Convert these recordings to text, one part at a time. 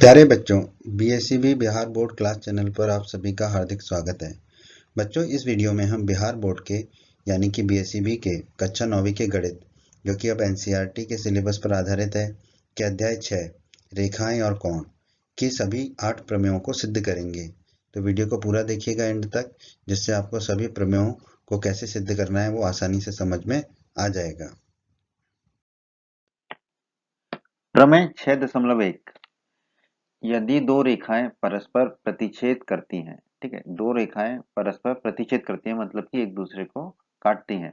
प्यारे बच्चों, BSEB Bihar board class channel पर आप सभी का हार्दिक स्वागत है। बच्चों, इस वीडियो में हम बिहार बोर्ड के यानी कि बीएसईबी के कक्षा 9वीं के गणित, जो कि अब एनसीईआरटी के सिलेबस पर आधारित है, के अध्याय 6 रेखाएं और कोण की सभी 8 प्रमेयों को सिद्ध करेंगे। तो वीडियो को पूरा देखिएगा एंड तक, जिससे आपको सभी प्रमेयों को कैसे सिद्ध करना है वो आसानी से समझ में आ जाएगा। प्रमेय 6.1 यदि दो रेखाएं परस्पर प्रतिच्छेद करती हैं, ठीक है, दो रेखाएं परस्पर प्रतिच्छेद करती हैं मतलब कि एक दूसरे को काटती हैं,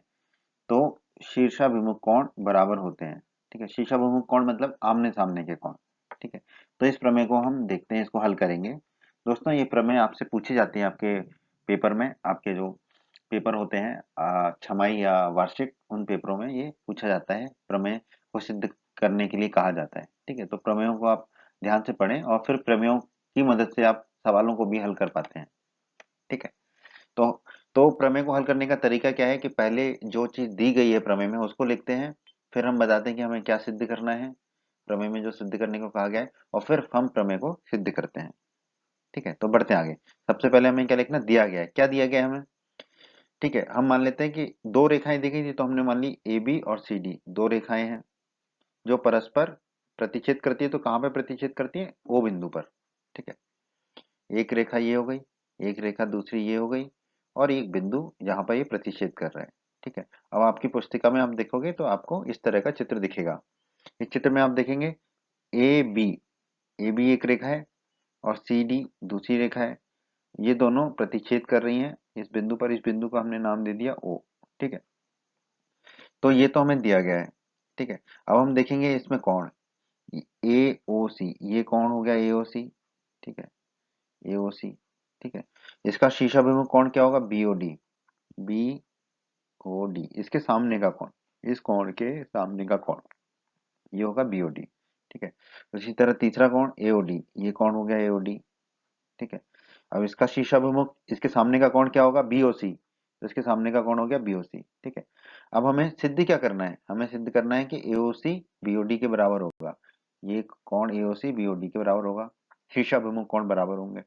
तो शीर्षाभिमुख कोण बराबर होते हैं। ठीक है, शीर्षाभिमुख कोण मतलब आमने सामने के कोण। ठीक है, तो इस प्रमेय को हम देखते हैं, इसको हल करेंगे। दोस्तों, ये प्रमेय आपसे पूछी जाती है आपके पेपर में, आपके जो पेपर होते हैं छमाही या वार्षिक, उन पेपरों में ये पूछा जाता है, प्रमेय को सिद्ध करने के लिए कहा जाता है। ठीक है, तो प्रमेयों को आप ध्यान से पढ़ें और फिर प्रमेयों की मदद से आप सवालों को भी हल कर पाते हैं। ठीक है, तो प्रमेय को हल करने का तरीका क्या है कि पहले जो चीज दी गई है प्रमेय में उसको लिखते हैं, फिर हम बताते हैं कि हमें क्या सिद्ध करना है, प्रमेय में जो सिद्ध करने को कहा गया है, और फिर हम प्रमेय को सिद्ध करते हैं। ठीक है, तो बढ़ते हैं आगे। सबसे पहले हमें क्या लिखना, दिया गया है, क्या दिया गया है हमें। ठीक है, हम मान लेते हैं कि दो रेखाएं दी गई थी, तो हमने मान ली ए बी और सी डी, दो रेखाएं हैं जो परस्पर प्रतिच्छेद करती है। तो कहाँ पे प्रतिच्छेद करती है, ओ बिंदु पर। ठीक है, एक रेखा ये हो गई, एक रेखा दूसरी ये हो गई, और एक बिंदु जहां पर ये प्रतिच्छेद कर रहा है। ठीक है, अब आपकी पुस्तिका में आप देखोगे तो आपको इस तरह का चित्र दिखेगा। इस चित्र में आप देखेंगे ए बी, ए बी एक रेखा है और सी डी दूसरी रेखा है, ये दोनों प्रतिच्छेद कर रही हैं इस बिंदु पर। इस बिंदु को हमने नाम दे दिया ओ। ठीक है, तो ये तो हमें दिया गया है। ठीक है, अब हम देखेंगे इसमें कौन, ए ओ सी, ये कौन हो गया, ए ओ सी। ठीक है, ए ओ सी। ठीक है, इसका शीर्षाभिमुख कोण क्या होगा, B O D, B O D, इसके सामने का कोण, इस कोण के सामने का कोण ये होगा बी ओ डी। ठीक है, उसी तरह तीसरा कोण ए ओ डी, ये कौन हो गया, ए ओ डी। ठीक है, अब इसका शीर्षाभिमुख, इसके सामने का कोण क्या होगा, बी ओ सी, तो इसके सामने का कोण हो गया बी ओ सी। ठीक है, अब हमें सिद्ध क्या करना है, हमें सिद्ध करना है कि ए ओ सी बी ओ डी के बराबर होगा, ये कोण ए ओ सी बी ओ डी के बराबर होगा, शीर्षाभिमुख कोण बराबर होंगे।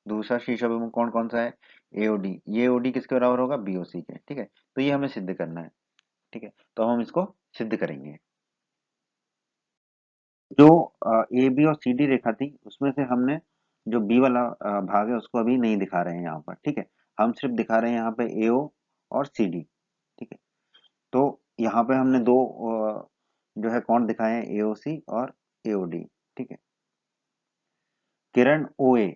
दूसरा शीर्षाभिमुख कोण कौन सा है, एओडी, ये ओडी किसके बराबर होगा, बीओसी के। ठीक है, तो ये हमें सिद्ध करना है। ठीक है, तो हम इसको सिद्ध करेंगे। जो ए बी और सी डी रेखा थी उसमें से हमने जो बी वाला भाग है उसको अभी नहीं दिखा रहे हैं यहाँ पर। ठीक है, हम सिर्फ दिखा रहे हैं यहाँ पे एओ और सी डी। ठीक है, तो यहाँ पे हमने दो जो है कोण दिखाए हैं, एओ सी और एओडी। ठीक है, किरण ओ ए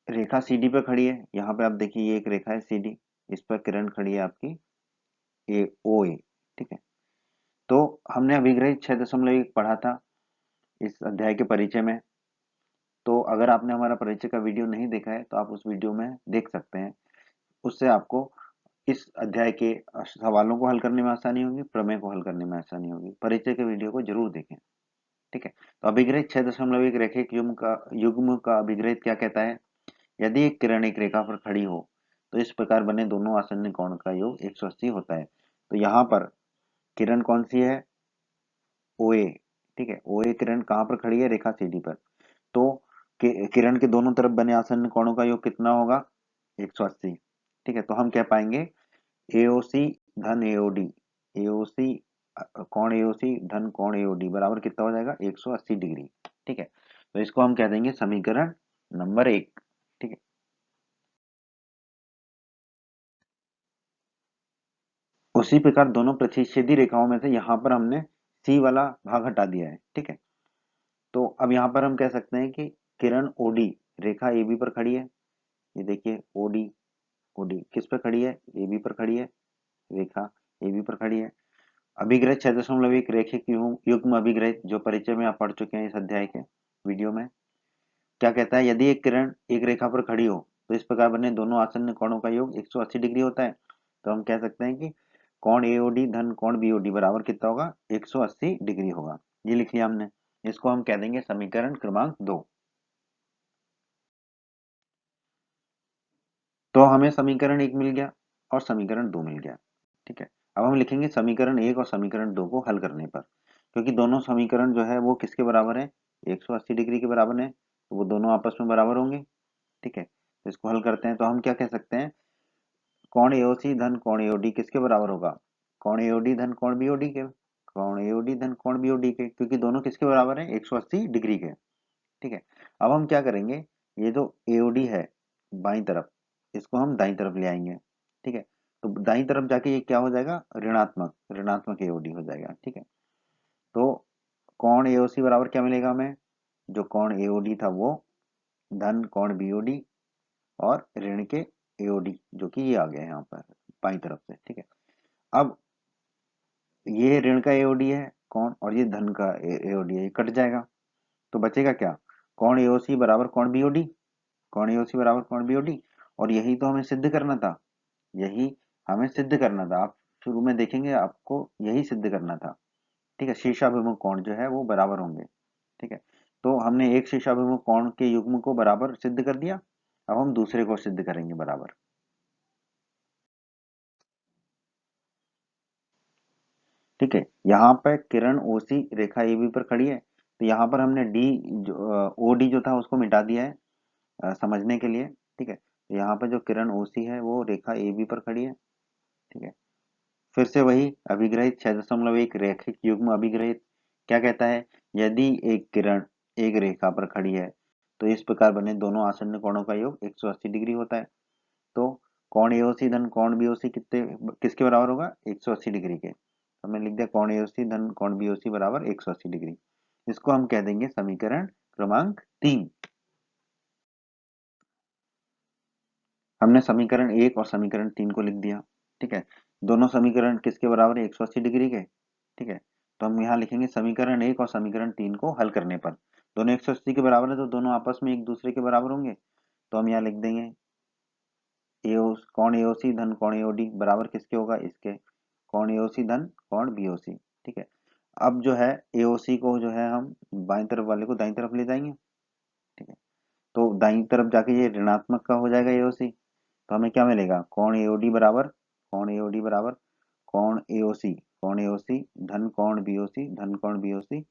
रेखा सीडी पे खड़ी है, यहाँ पे आप देखिए ये एक रेखा है सीडी, इस पर किरण खड़ी है आपकी ए ओ ए। ठीक है, तो हमने अभिग्रहित 6.1 पढ़ा था इस अध्याय के परिचय में। तो अगर आपने हमारा परिचय का वीडियो नहीं देखा है तो आप उस वीडियो में देख सकते हैं, उससे आपको इस अध्याय के सवालों को हल करने में आसानी होगी, प्रमेय को हल करने में आसानी होगी। परिचय के वीडियो को जरूर देखें। ठीक है, तो अभिग्रहित 6.1 रेखिक युग्म का अभिग्रहित क्या कहता है, यदि एक किरण एक रेखा पर खड़ी हो तो इस प्रकार बने दोनों आसन्न कोण का योग 180 होता है। तो यहाँ पर किरण कौन सी है, ओए। ठीक है, ओए किरण कहाँ पर खड़ी है, रेखा सीडी पर। तो किरण के दोनों तरफ बने आसन्न कोणों का योग कितना होगा, 180। ठीक है, तो हम कह पाएंगे एओसी धन एओडी, एओसी कोण एओसी धन कोण एओडी बराबर कितना हो जाएगा, 180 डिग्री। ठीक है, तो इसको हम कह देंगे समीकरण नंबर 1। ठीक है, उसी प्रकार दोनों प्रतिच्छेदी रेखाओं में से यहाँ पर हमने सी वाला भाग हटा दिया है। ठीक है, तो अब यहाँ पर हम कह सकते हैं कि किरण ओडी रेखा ए बी पर खड़ी है, ये देखिए ओडी, ओडी किस पर खड़ी है, ए बी पर खड़ी है, रेखा ए बी पर खड़ी है। अभिग्रहित 6.1 रेखिक युग्म अभिग्रहित जो परिचय में आप पढ़ चुके हैं इस अध्याय के वीडियो में, क्या कहता है, यदि एक किरण एक रेखा पर खड़ी हो तो इस प्रकार बने दोनों आसन्न कोणों का योग 180 डिग्री होता है। तो हम कह सकते हैं कि कोण एओडी धन कोण बीओडी बराबर कितना होगा, 180 डिग्री होगा। ये लिख लिया हमने, इसको हम कह देंगे समीकरण क्रमांक 2। तो हमें समीकरण 1 मिल गया और समीकरण 2 मिल गया। ठीक है, अब हम लिखेंगे समीकरण 1 और समीकरण 2 को हल करने पर, क्योंकि दोनों समीकरण जो है वो किसके बराबर है, 180 डिग्री के बराबर है। तो वो दोनों आपस में बराबर होंगे। ठीक है, तो इसको हल करते हैं तो हम क्या कह सकते हैं, कोण एओसी धन कोण एओडी किसके बराबर होगा, कोण एओडी धन कोण बीओडी के, कोण एओडी धन कोण बीओडी के, क्योंकि दोनों किसके बराबर है, 180 डिग्री के। ठीक है, अब हम क्या करेंगे, ये जो एओडी है बाईं तरफ, इसको हम दाईं तरफ ले आएंगे। ठीक है, तो दाईं तरफ जाके ये क्या हो जाएगा, ऋणात्मक ऋणात्मक एओडी हो जाएगा। ठीक है, तो कोण एओसी बराबर क्या मिलेगा हमें, जो कोण एओडी था वो धन कोण बीओडी और ऋण के एओडी, जो कि ये आ गया यहाँ पर बाईं तरफ से। ठीक है, अब ये ऋण का एओडी है कौन, और ये धन का एओडी है, ये कट जाएगा तो बचेगा क्या, कौन एओसी बराबर कौन बीओडी, कौन एओसी बराबर कौन बीओडी। और यही तो हमें सिद्ध करना था, यही हमें सिद्ध करना था, आप शुरू में देखेंगे आपको यही सिद्ध करना था। ठीक है, शीर्षाभिमुख कोण जो है वो बराबर होंगे। ठीक है, तो हमने एक शीर्षाभिमुख कोण के युग्म को बराबर सिद्ध कर दिया, अब हम दूसरे को सिद्ध करेंगे बराबर। ठीक है, यहाँ पर किरण ओसी रेखा एबी पर खड़ी है, तो यहाँ पर हमने डी जो ओडी जो था उसको मिटा दिया है समझने के लिए। ठीक है, तो यहाँ पर जो किरण ओसी है वो रेखा एबी पर खड़ी है। ठीक है, फिर से वही अभिग्रहित 6.1 रैखिक युग्म अभिग्रहित क्या कहता है, यदि एक किरण एक रेखा पर खड़ी है तो इस प्रकार बने दोनों आसन्न कोणों का योग 180 डिग्री होता है। तो कोण एओसी धन कोण बीओसी कितने किसके बराबर होगा, 180 डिग्री के। तो हमने लिख दिया कोण एओसी धन कोण बीओसी बराबर 180 डिग्री। इसको हम कह देंगे समीकरण क्रमांक 3। हमने समीकरण 1 और समीकरण 3 को लिख दिया। ठीक है, दोनों समीकरण किसके बराबर है, 180 डिग्री के। ठीक है, तो हम यहाँ लिखेंगे समीकरण 1 और समीकरण 3 को हल करने पर दोनों 180 के बराबर है, तो दोनों आपस में एक दूसरे के बराबर होंगे। तो हम यहाँ लिख देंगे कोण एओसी धन कोण एओडी बराबर किसके होगा, इसके, कोण एओसी धन कोण बीओसी। ठीक है, अब जो है एओसी को जो है हम बाईं तरफ वाले को दाईं तरफ ले जाएंगे। ठीक है, तो दाईं तरफ जाके ये ऋणात्मक का हो जाएगा एओसी, तो हमें क्या मिलेगा, कोण एओडी बराबर, कोण एओडी बराबर कोण एओसी, कोण एओसी धन कोण बीओसी, धन कोण बीओसी,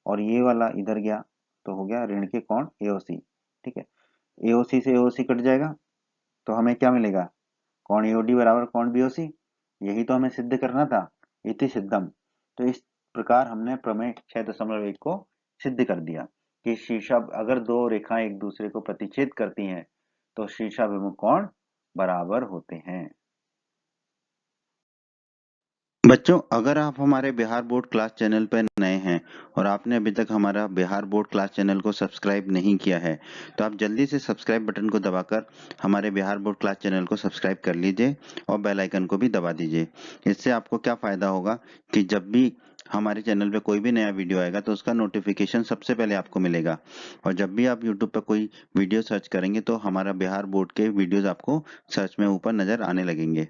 और ये वाला इधर गया तो हो गया ऋण के कोण एओसी। ठीक है, एओसी से एओसी कट जाएगा तो हमें क्या मिलेगा, कोण एओडी बराबर कोण बीओसी, यही तो हमें सिद्ध करना था, इति सिद्धम। तो इस प्रकार हमने प्रमेय 6.1 को सिद्ध कर दिया कि शीर्षा अगर दो रेखाएं एक दूसरे को प्रतिच्छेद करती हैं तो शीर्षाभिमुख कोण बराबर होते हैं। बच्चों, अगर आप हमारे बिहार बोर्ड क्लास चैनल पर नए हैं और आपने अभी तक हमारा बिहार बोर्ड क्लास चैनल को सब्सक्राइब नहीं किया है, तो आप जल्दी से सब्सक्राइब बटन को दबाकर हमारे बिहार बोर्ड क्लास चैनल को सब्सक्राइब कर लीजिए और बेल आइकन को भी दबा दीजिए। इससे आपको क्या फ़ायदा होगा कि जब भी हमारे चैनल पे कोई भी नया वीडियो आएगा तो उसका नोटिफिकेशन सबसे पहले आपको मिलेगा, और जब भी आप यूट्यूब पर कोई वीडियो सर्च करेंगे तो हमारा बिहार बोर्ड के वीडियोज़ आपको सर्च में ऊपर नज़र आने लगेंगे।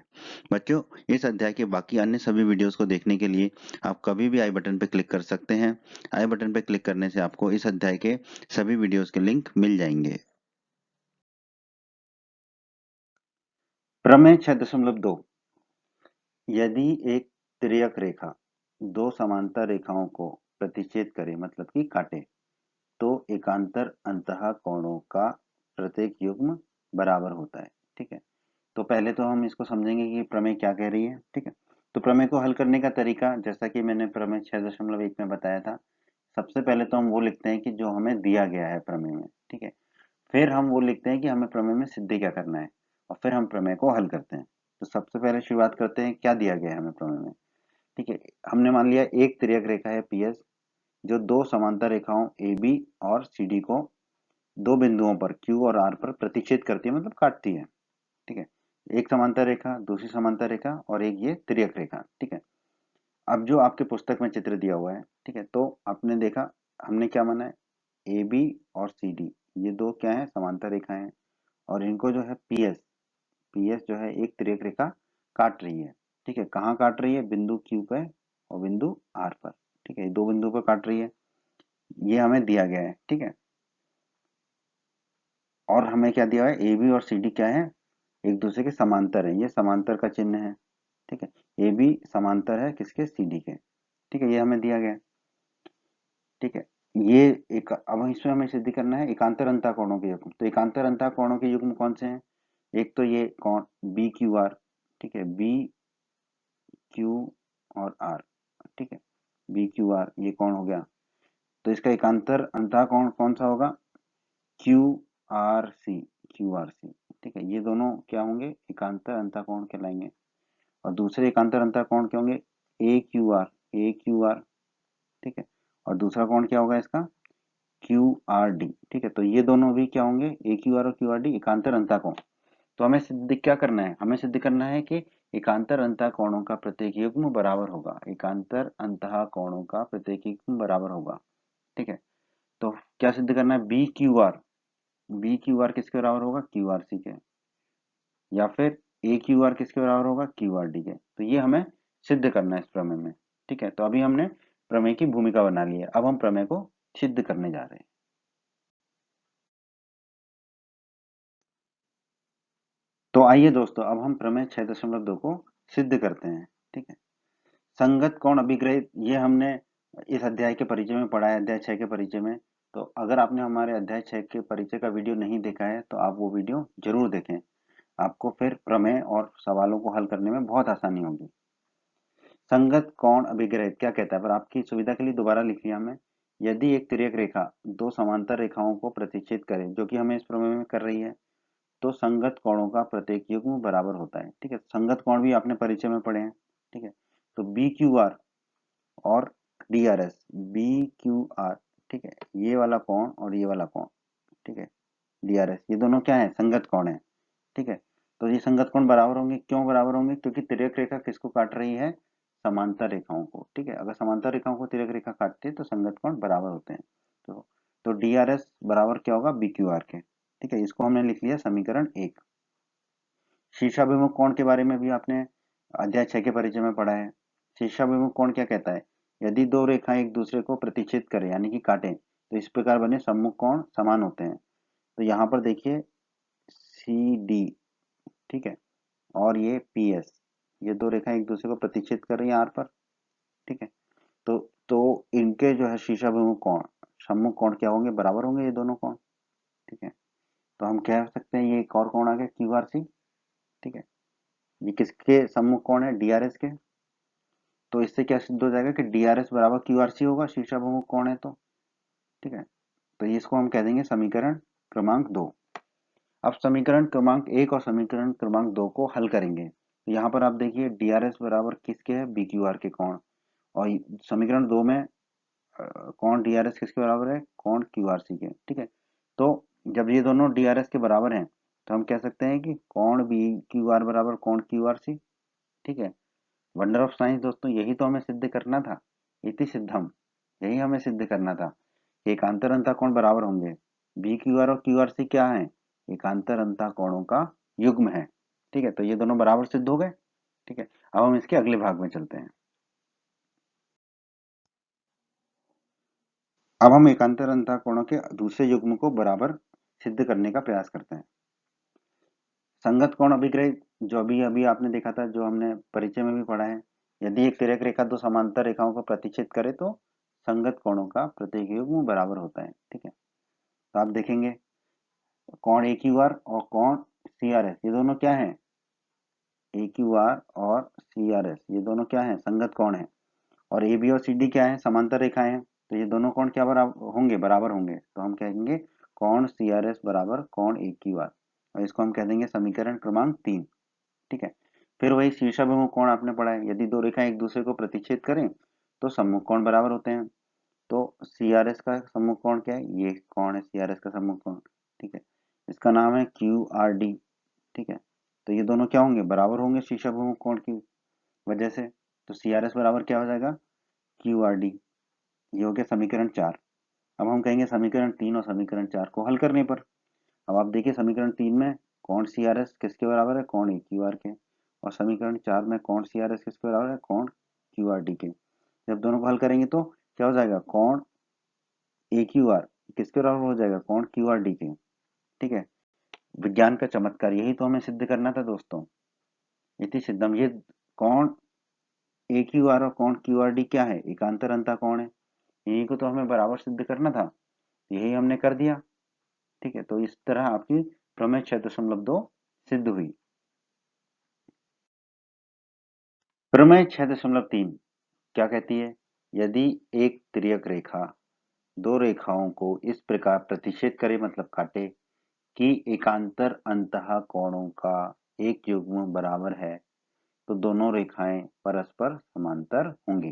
बच्चों, इस अध्याय के बाकी अन्य सभी वीडियोस को देखने के लिए आप कभी भी आई बटन पर क्लिक कर सकते हैं। आई बटन पर क्लिक करने से आपको इस अध्याय के सभी वीडियोस के लिंक मिल जाएंगे। प्रमेय 6.2, यदि एक तिर्यक रेखा दो समांतर रेखाओं को प्रतिच्छेद करे मतलब कि काटे तो एकांतर अंतः कोणों का प्रत्येक युग्म बराबर होता है। ठीक है, तो पहले तो हम इसको समझेंगे कि प्रमेय क्या कह रही है। ठीक है, तो प्रमेय को हल करने का तरीका जैसा कि मैंने प्रमेय 6.1 में बताया था, सबसे पहले तो हम वो लिखते हैं कि जो हमें दिया गया है प्रमेय में। ठीक है, फिर हम वो लिखते हैं कि हमें प्रमेय में सिद्ध क्या करना है, और फिर हम प्रमेय को हल करते हैं। तो सबसे पहले शुरुआत करते हैं क्या दिया गया है हमें प्रमेय में। ठीक है, हमने मान लिया एक तिर्यक रेखा है पीएस जो दो समांतर रेखाओं ए बी और सी डी को दो बिंदुओं पर क्यू और आर पर प्रतिच्छेद करती है मतलब काटती है। ठीक है, एक समांतर रेखा, दूसरी समांतर रेखा और एक ये तिर्यक रेखा। ठीक है, अब जो आपके पुस्तक में चित्र दिया हुआ है, ठीक है, तो आपने देखा हमने क्या माना है, ए बी और सी डी ये दो क्या है, समांतर रेखाएं हैं, और इनको जो है पीएस, पीएस जो है एक तिर्यक रेखा काट रही है। ठीक है, कहाँ काट रही है, बिंदु क्यू पे और बिंदु आर पर। ठीक है, दो बिंदु पर काट रही है, ये हमें दिया गया है। ठीक है, और हमें क्या दिया है, ए बी और सी डी क्या है, एक दूसरे के समांतर है, ये समांतर का चिन्ह है। ठीक है, ए बी समांतर है किसके, सी डी के। ठीक है, ये हमें दिया गया है। ठीक है, ये एक, अब इसमें हमें सिद्ध करना है एकांतर अंतः कोणों के युग्म। तो एकांतर अंतः कोणों के युग्म कौन से हैं? एक तो ये कोण बी क्यू आर, ठीक है, बी क्यू और आर, ठीक है, बी क्यू आर ये कौन हो गया? तो इसका एकांतर अंतः कोण कौन सा होगा? Q R C, Q R C, ठीक है, ये दोनों क्या होंगे? एकांतर अंतः कोण कहलाएंगे। और दूसरे एकांतर अंतः कोण क्या होंगे? ए क्यू आर, ए क्यू आर, ठीक है, और दूसरा कोण क्या होगा इसका? क्यू आर डी, ठीक है। तो ये दोनों भी क्या होंगे? ए क्यू आर और क्यू आर डी एकांतर अंतः कोण। तो हमें सिद्ध क्या करना है? हमें सिद्ध करना है कि एकांतर अंतः कोणों का प्रत्येक युग्म बराबर होगा, एकांतर अंतः कोणों का प्रत्येक युग्म बराबर होगा, ठीक है। तो क्या सिद्ध करना है? B Q R, B Q R किसके बराबर होगा? क्यू आर सी के। या फिर ए क्यू आर किसके बराबर होगा? क्यू आर डी के। तो ये हमें सिद्ध करना है इस प्रमेय में, ठीक है। तो अभी हमने प्रमेय की भूमिका बना ली है, अब हम प्रमेय को सिद्ध करने जा रहे हैं। तो आइए दोस्तों, अब हम प्रमेय 6.2 को सिद्ध करते हैं, ठीक है। संगत कोण अभिग्रहित, ये हमने इस अध्याय के परिचय में पढ़ा है, अध्याय 6 के परिचय में। तो अगर आपने हमारे अध्याय 6 के परिचय का वीडियो नहीं देखा है तो आप वो वीडियो जरूर देखें, आपको फिर प्रमेय और सवालों को हल करने में बहुत आसानी होगी। संगत कोण अभिग्रहित क्या कहता है? पर आपकी सुविधा के लिए दोबारा लिख लिया हमने। यदि एक तिर्यक रेखा दो समांतर रेखाओं को प्रतिच्छेद करे, जो कि हमें इस प्रमेय में कर रही है, तो संगत कोणों का प्रत्येक युग्म बराबर होता है, ठीक है। संगत कोण भी आपने परिचय में पढ़े हैं, ठीक है। तो बी क्यू आर और D R S, B Q R, ठीक है, ये वाला कोण और ये वाला कोण, ठीक है, डी आर एस, ये दोनों क्या है? संगत कोण है, ठीक है। तो ये संगत कोण बराबर होंगे, क्यों बराबर होंगे? क्योंकि तिर्यक रेखा किसको काट रही है? समांतर रेखाओं को, ठीक है। अगर समांतर रेखाओं को तिर्यक रेखा काटती है तो संगत कोण बराबर होते हैं। तो डी आर एस बराबर क्या होगा? बी क्यू आर के, ठीक है। इसको हमने लिख लिया समीकरण 1। शीर्षाभिमुख कोण के बारे में भी आपने अध्याय 6 के परिचय में पढ़ा है। शीर्षाभिमुख कोण क्या कहता है? यदि दो रेखाएं एक दूसरे को प्रतिच्छेद करें यानी कि काटें, तो इस प्रकार बने सम्मुख कोण समान होते हैं। तो यहाँ पर देखिए सी डी, ठीक है, और ये पी एस, ये दो रेखाएं एक दूसरे को प्रतिच्छेद कर रही हैं आर पर, ठीक है। तो इनके जो है शीर्षाभिमुख कोण, सम्मुख कोण क्या होंगे? बराबर होंगे ये दोनों कोण, ठीक है। तो हम कह सकते हैं ये एक और कोण आ गया क्यू आर सी, ठीक है। ये किसके सम्मुख कोण है? डी आर एस के। तो इससे क्या सिद्ध हो जाएगा कि डी आर एस बराबर क्यू आर सी होगा, शीर्षाभिमुख कोण है तो, ठीक है। तो इसको हम कह देंगे समीकरण क्रमांक 2। अब समीकरण क्रमांक 1 और समीकरण क्रमांक 2 को हल करेंगे। तो यहाँ पर आप देखिए डी आर एस बराबर किसके है? बी क्यू आर के कोण। और समीकरण 2 में कोण डी आर एस किसके बराबर है? कोण क्यू आर सी के, ठीक है। तो जब ये दोनों डी आर एस के बराबर हैं तो हम कह सकते हैं कि कोण बी क्यू आर बराबर कोण क्यू आर सी, ठीक है। वंडर ऑफ साइंस दोस्तों, यही तो हमें सिद्ध करना था, इति सिद्धम, यही हमें सिद्ध करना था कि एकांतर अंतः कोण बराबर होंगे। बी क्यू आर और क्यू आर सी क्या है? एकांतर अंतः कोणों का युग्म है, ठीक है। तो ये दोनों बराबर सिद्ध हो गए, ठीक है। अब हम इसके अगले भाग में चलते हैं। अब हम एकांतर अंतः कोणों के दूसरे युग्म को बराबर सिद्ध करने का प्रयास करते हैं। संगत कोण अभिग्रह, जो अभी अभी आपने देखा था, जो हमने परिचय में भी पढ़ा है। यदि एक तिर्यक रेखा दो समांतर रेखाओं को प्रतिच्छेद करे तो संगत कोणों का प्रत्येक युग्म बराबर होता है, ठीक है। तो आप देखेंगे कोण ए क्यू आर और कोण सी आर एस, ये दोनों क्या है? ए क्यू आर और सी आर एस, ये दोनों क्या है? संगत कोण है। और ए बी और सी डी क्या है? समांतर रेखाएं हैं। तो ये दोनों कोण क्या बराबर होंगे? बराबर होंगे। तो हम कहेंगे कोण सी आर एस बराबर कोण ए क्यू आर, और इसको हम कह देंगे समीकरण क्रमांक 3, ठीक है। फिर वही शीर्षाभिमुख कोण आपने पढ़ा है, यदि दो रेखाएं एक दूसरे को प्रतिच्छेद करें तो सम्मुख कोण बराबर होते हैं। तो सी आर एस का सम्मुख कोण क्या है? ये कोण है सी आर एस का सम्मुख कोण, ठीक है। इसका नाम है क्यू आर डी, ठीक है। तो ये दोनों क्या होंगे? बराबर होंगे शीर्षाभिमुख कोण की वजह से। तो सी आर एस बराबर क्या हो जाएगा? Q R D. ये हो गया समीकरण 4। अब हम कहेंगे समीकरण 3 और समीकरण 4 को हल करने पर। अब आप देखिए समीकरण 3 में कोण सी आर एस किसके बराबर है? कोण ए क्यू आर के। और समीकरण 4 में कोण सी आर एस किसके बराबर है? कोण क्यू आर डी के। जब दोनों को हल करेंगे तो क्या हो जाएगा? कोण ए क्यू आर किसके बराबर हो जाएगा? कोण क्यू आर डी के, ठीक है। विज्ञान का चमत्कार, यही तो हमें सिद्ध करना था दोस्तों, इति सिद्धम। ये कोण ए क्यू आर और कोण क्यू आर डी क्या है? एकांतर अंतः कोण है। यही को तो हमें बराबर सिद्ध करना था, यही हमने कर दिया। ठीक है, तो इस तरह आपकी प्रमेय 6.2 सिद्ध हुई। प्रमेय 6.3 क्या कहती है? यदि एक तिर्यक रेखा दो रेखाओं को इस प्रकार प्रतिच्छेद करे मतलब काटे कि एकांतर अंतः कोणों का एक युग्म बराबर है तो दोनों रेखाएं परस्पर समांतर होंगी।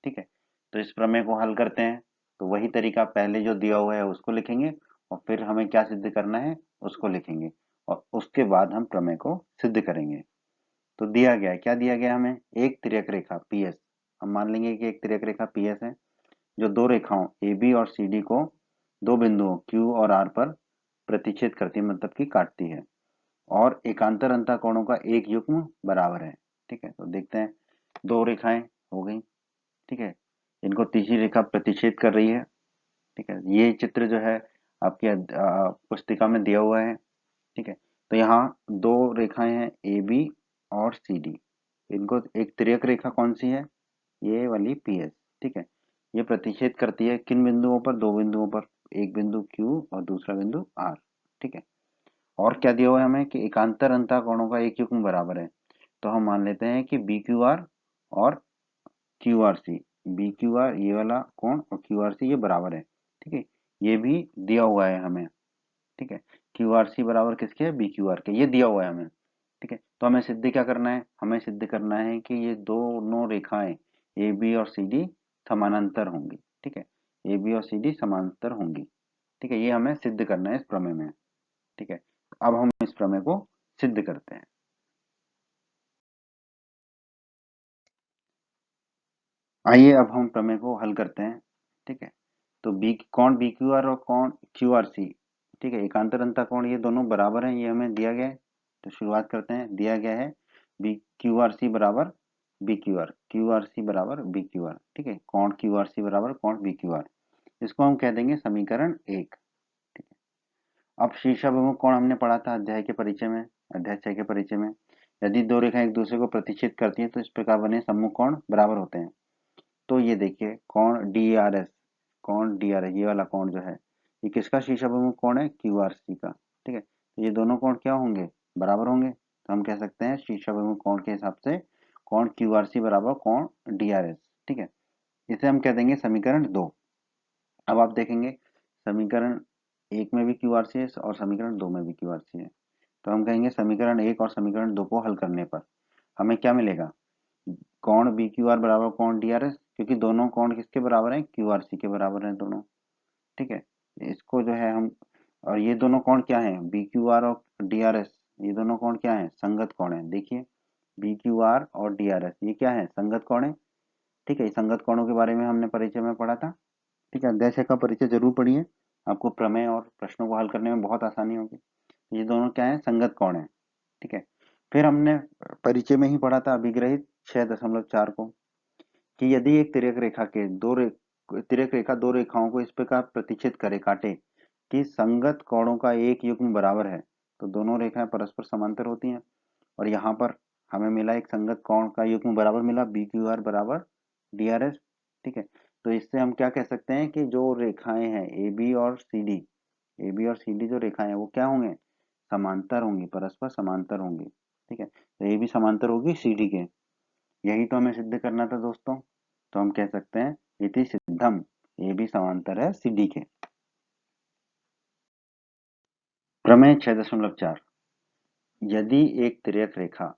ठीक है, तो इस प्रमेय को हल करते हैं। तो वही तरीका, पहले जो दिया हुआ है उसको लिखेंगे और फिर हमें क्या सिद्ध करना है उसको लिखेंगे और उसके बाद हम प्रमेय को सिद्ध करेंगे। तो दिया गया है, क्या दिया गया हमें? एक तिर्यक रेखा पी एस, हम मान लेंगे कि एक तिर्यक रेखा पी एस है जो दो रेखाओं ए बी और सी डी को दो बिंदुओं क्यू और आर पर प्रतिच्छेद करती है मतलब कि काटती है और एकांतर अंतः कोणों का एक युग्म बराबर है। ठीक है, तो देखते हैं, दो रेखाएं हो गई। ठीक है, इनको तीसरी रेखा प्रतिच्छेद कर रही है। ठीक है, ये चित्र जो है आपकी पुस्तिका में दिया हुआ है। ठीक है, तो यहाँ दो रेखाएं हैं ए बी और सी डी, इनको एक तिर्यक रेखा कौन सी है? ये वाली पी एस। ठीक है, ये प्रतिच्छेद करती है किन बिंदुओं पर? दो बिंदुओं पर, एक बिंदु क्यू और दूसरा बिंदु आर। ठीक है, और क्या दिया हुआ है हमें कि एकांतर अंतः कोणों का एक युग्म बराबर है, तो हम मान लेते हैं कि बी क्यू आर और Q R C, B Q R ये वाला कोण और क्यू आर सी ये बराबर है। ठीक है, ये भी दिया हुआ है हमें। ठीक है, क्यू आर सी बराबर किसके है? बी क्यू आर के, ये दिया हुआ है हमें। ठीक है, तो हमें सिद्ध क्या करना है? हमें सिद्ध करना है कि ये दोनों रेखाएं ए बी और सी डी समानांतर होंगी। ठीक है, ए बी और सी डी समांतर होंगी। ठीक है, ये हमें सिद्ध करना है इस प्रमेय में। ठीक है, अब हम इस प्रमेय को सिद्ध करते हैं। आइए अब हम प्रमेय को हल करते हैं। ठीक है, तो बी कौन बी क्यू आर और कौन क्यू आर सी, ठीक है, एकांतर अंतः कोण ये दोनों बराबर हैं, ये हमें दिया गया है। तो शुरुआत करते हैं, दिया गया है बी क्यू आर सी बराबर बी क्यू आर सी बराबर बी क्यू आर। ठीक है, कोण क्यू आर सी बराबर कोण बी क्यू आर, इसको हम कह देंगे समीकरण 1। ठीक है, अब शीर्षाभिमुख कोण हमने पढ़ा था अध्याय के परिचय में, अध्याय 6 के परिचय में। यदि दो रेखाएं एक दूसरे को प्रतिच्छेद करती हैं तो इस प्रकार बने सम्मुख कोण बराबर होते हैं। तो ये देखिए कोण डी आर एस, कोण डी आर एस ये वाला कोण जो है ये किसका शीर्षाभिमुख कोण है? क्यू आर सी का। ठीक है, तो ये दोनों कोण क्या होंगे? बराबर होंगे। तो हम कह सकते हैं शीर्षाभिमुख कोण के हिसाब से कोण क्यू आर सी बराबर कोण डी आर एस। ठीक है, इसे हम कह देंगे समीकरण 2। अब आप देखेंगे समीकरण 1 में भी क्यू आर सी है और समीकरण 2 में भी क्यू आर सी है। तो हम कहेंगे समीकरण 1 और समीकरण 2 को हल करने पर हमें क्या मिलेगा? कोण बी क्यू आर बराबर कोण डी आर एस, क्योंकि दोनों कोण किसके बराबर हैं? क्यू आर सी के बराबर हैं दोनों। ठीक है, इसको जो है हम, और ये दोनों कोण क्या हैं? बी क्यू आर और डी आर एस, ये दोनों कोण क्या हैं? संगत कोण है। देखिए बी क्यू आर और डी आर एस ये क्या है? संगत कोण है। ठीक है, संगत कोणों के बारे में हमने परिचय में पढ़ा था। ठीक है, अध्याय 6 का परिचय जरूर पढ़िए, आपको प्रमेय और प्रश्नों को हल करने में बहुत आसानी होगी। ये दोनों क्या है? संगत कोण है। ठीक है, फिर हमने परिचय में ही पढ़ा था अभिग्रहित 6.4 को कि यदि एक तिर्यक रेखा के तिर्यक रेखा दो रेखाओं को इस प्रकार प्रतिच्छेद करे काटे कि संगत कोणों का एक युग्म बराबर है तो दोनों रेखाएं परस्पर समांतर होती हैं। और यहाँ पर हमें मिला एक संगत कोण का युग्म बराबर मिला बी क्यू आर बराबर डी आर एस। ठीक है, तो इससे हम क्या कह सकते हैं कि जो रेखाएं हैं ए बी और सी डी, ए बी और सी डी जो रेखाएं हैं वो क्या होंगे? समांतर होंगी, परस्पर समांतर होंगी। ठीक है, तो ए भी समांतर होगी सी डी के, यही तो हमें सिद्ध करना था दोस्तों। तो हम कह सकते हैं इति सिद्धम, ए भी समांतर है सी डी के। प्रमेय 6.4 यदि एक तिर्यक रेखा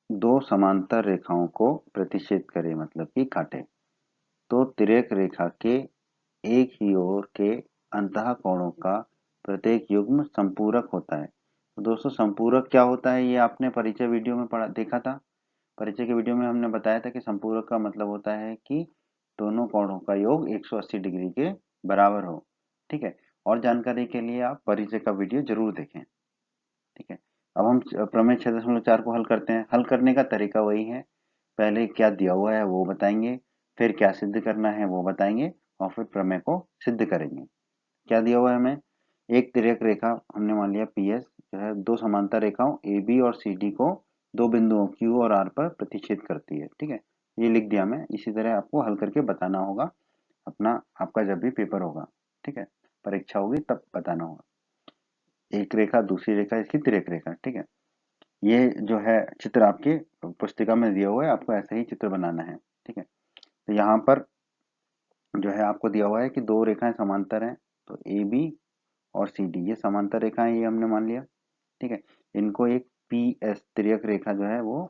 दो समांतर रेखाओं को प्रतिच्छेद करे मतलब कि काटे तो तिर्यक रेखा के एक ही ओर के अंतः कोणों का प्रत्येक युग्म संपूरक होता है। तो दोस्तों संपूरक क्या होता है ये आपने परिचय वीडियो में पढ़ा देखा था। परिचय के वीडियो में हमने बताया था कि संपूरक का मतलब होता है कि दोनों कोणों का योग 180 डिग्री के बराबर हो। ठीक है, और जानकारी के लिए आप परिचय का वीडियो जरूर देखें। ठीक है, अब हम प्रमेय 6.4 को हल करते हैं। हल करने का तरीका वही है, पहले क्या दिया हुआ है वो बताएंगे, फिर क्या सिद्ध करना है वो बताएंगे और फिर प्रमेय को सिद्ध करेंगे। क्या दिया हुआ है हमें? एक तिर्यक रेखा हमने मान लिया पी एस जो है दो समांतर रेखाओं ए बी और सी डी को दो बिंदुओं क्यू और आर पर प्रतिच्छेद करती है। ठीक है, ये लिख दिया मैं, इसी तरह आपको हल करके बताना होगा अपना आपका जब भी पेपर होगा, ठीक है, परीक्षा होगी तब बताना होगा। एक रेखा दूसरी रेखा इसकी तिर्यक रेखा, ठीक है। ये जो है चित्र आपकी पुस्तिका में दिया हुआ है, आपको ऐसे ही चित्र बनाना है, ठीक है। तो यहाँ पर जो है आपको दिया हुआ है कि दो रेखाएं समांतर हैं, तो ए बी और सी डी ये समांतर रेखाएं, ये हमने मान लिया, ठीक है। इनको एक पी एस तिर्यक रेखा जो है वो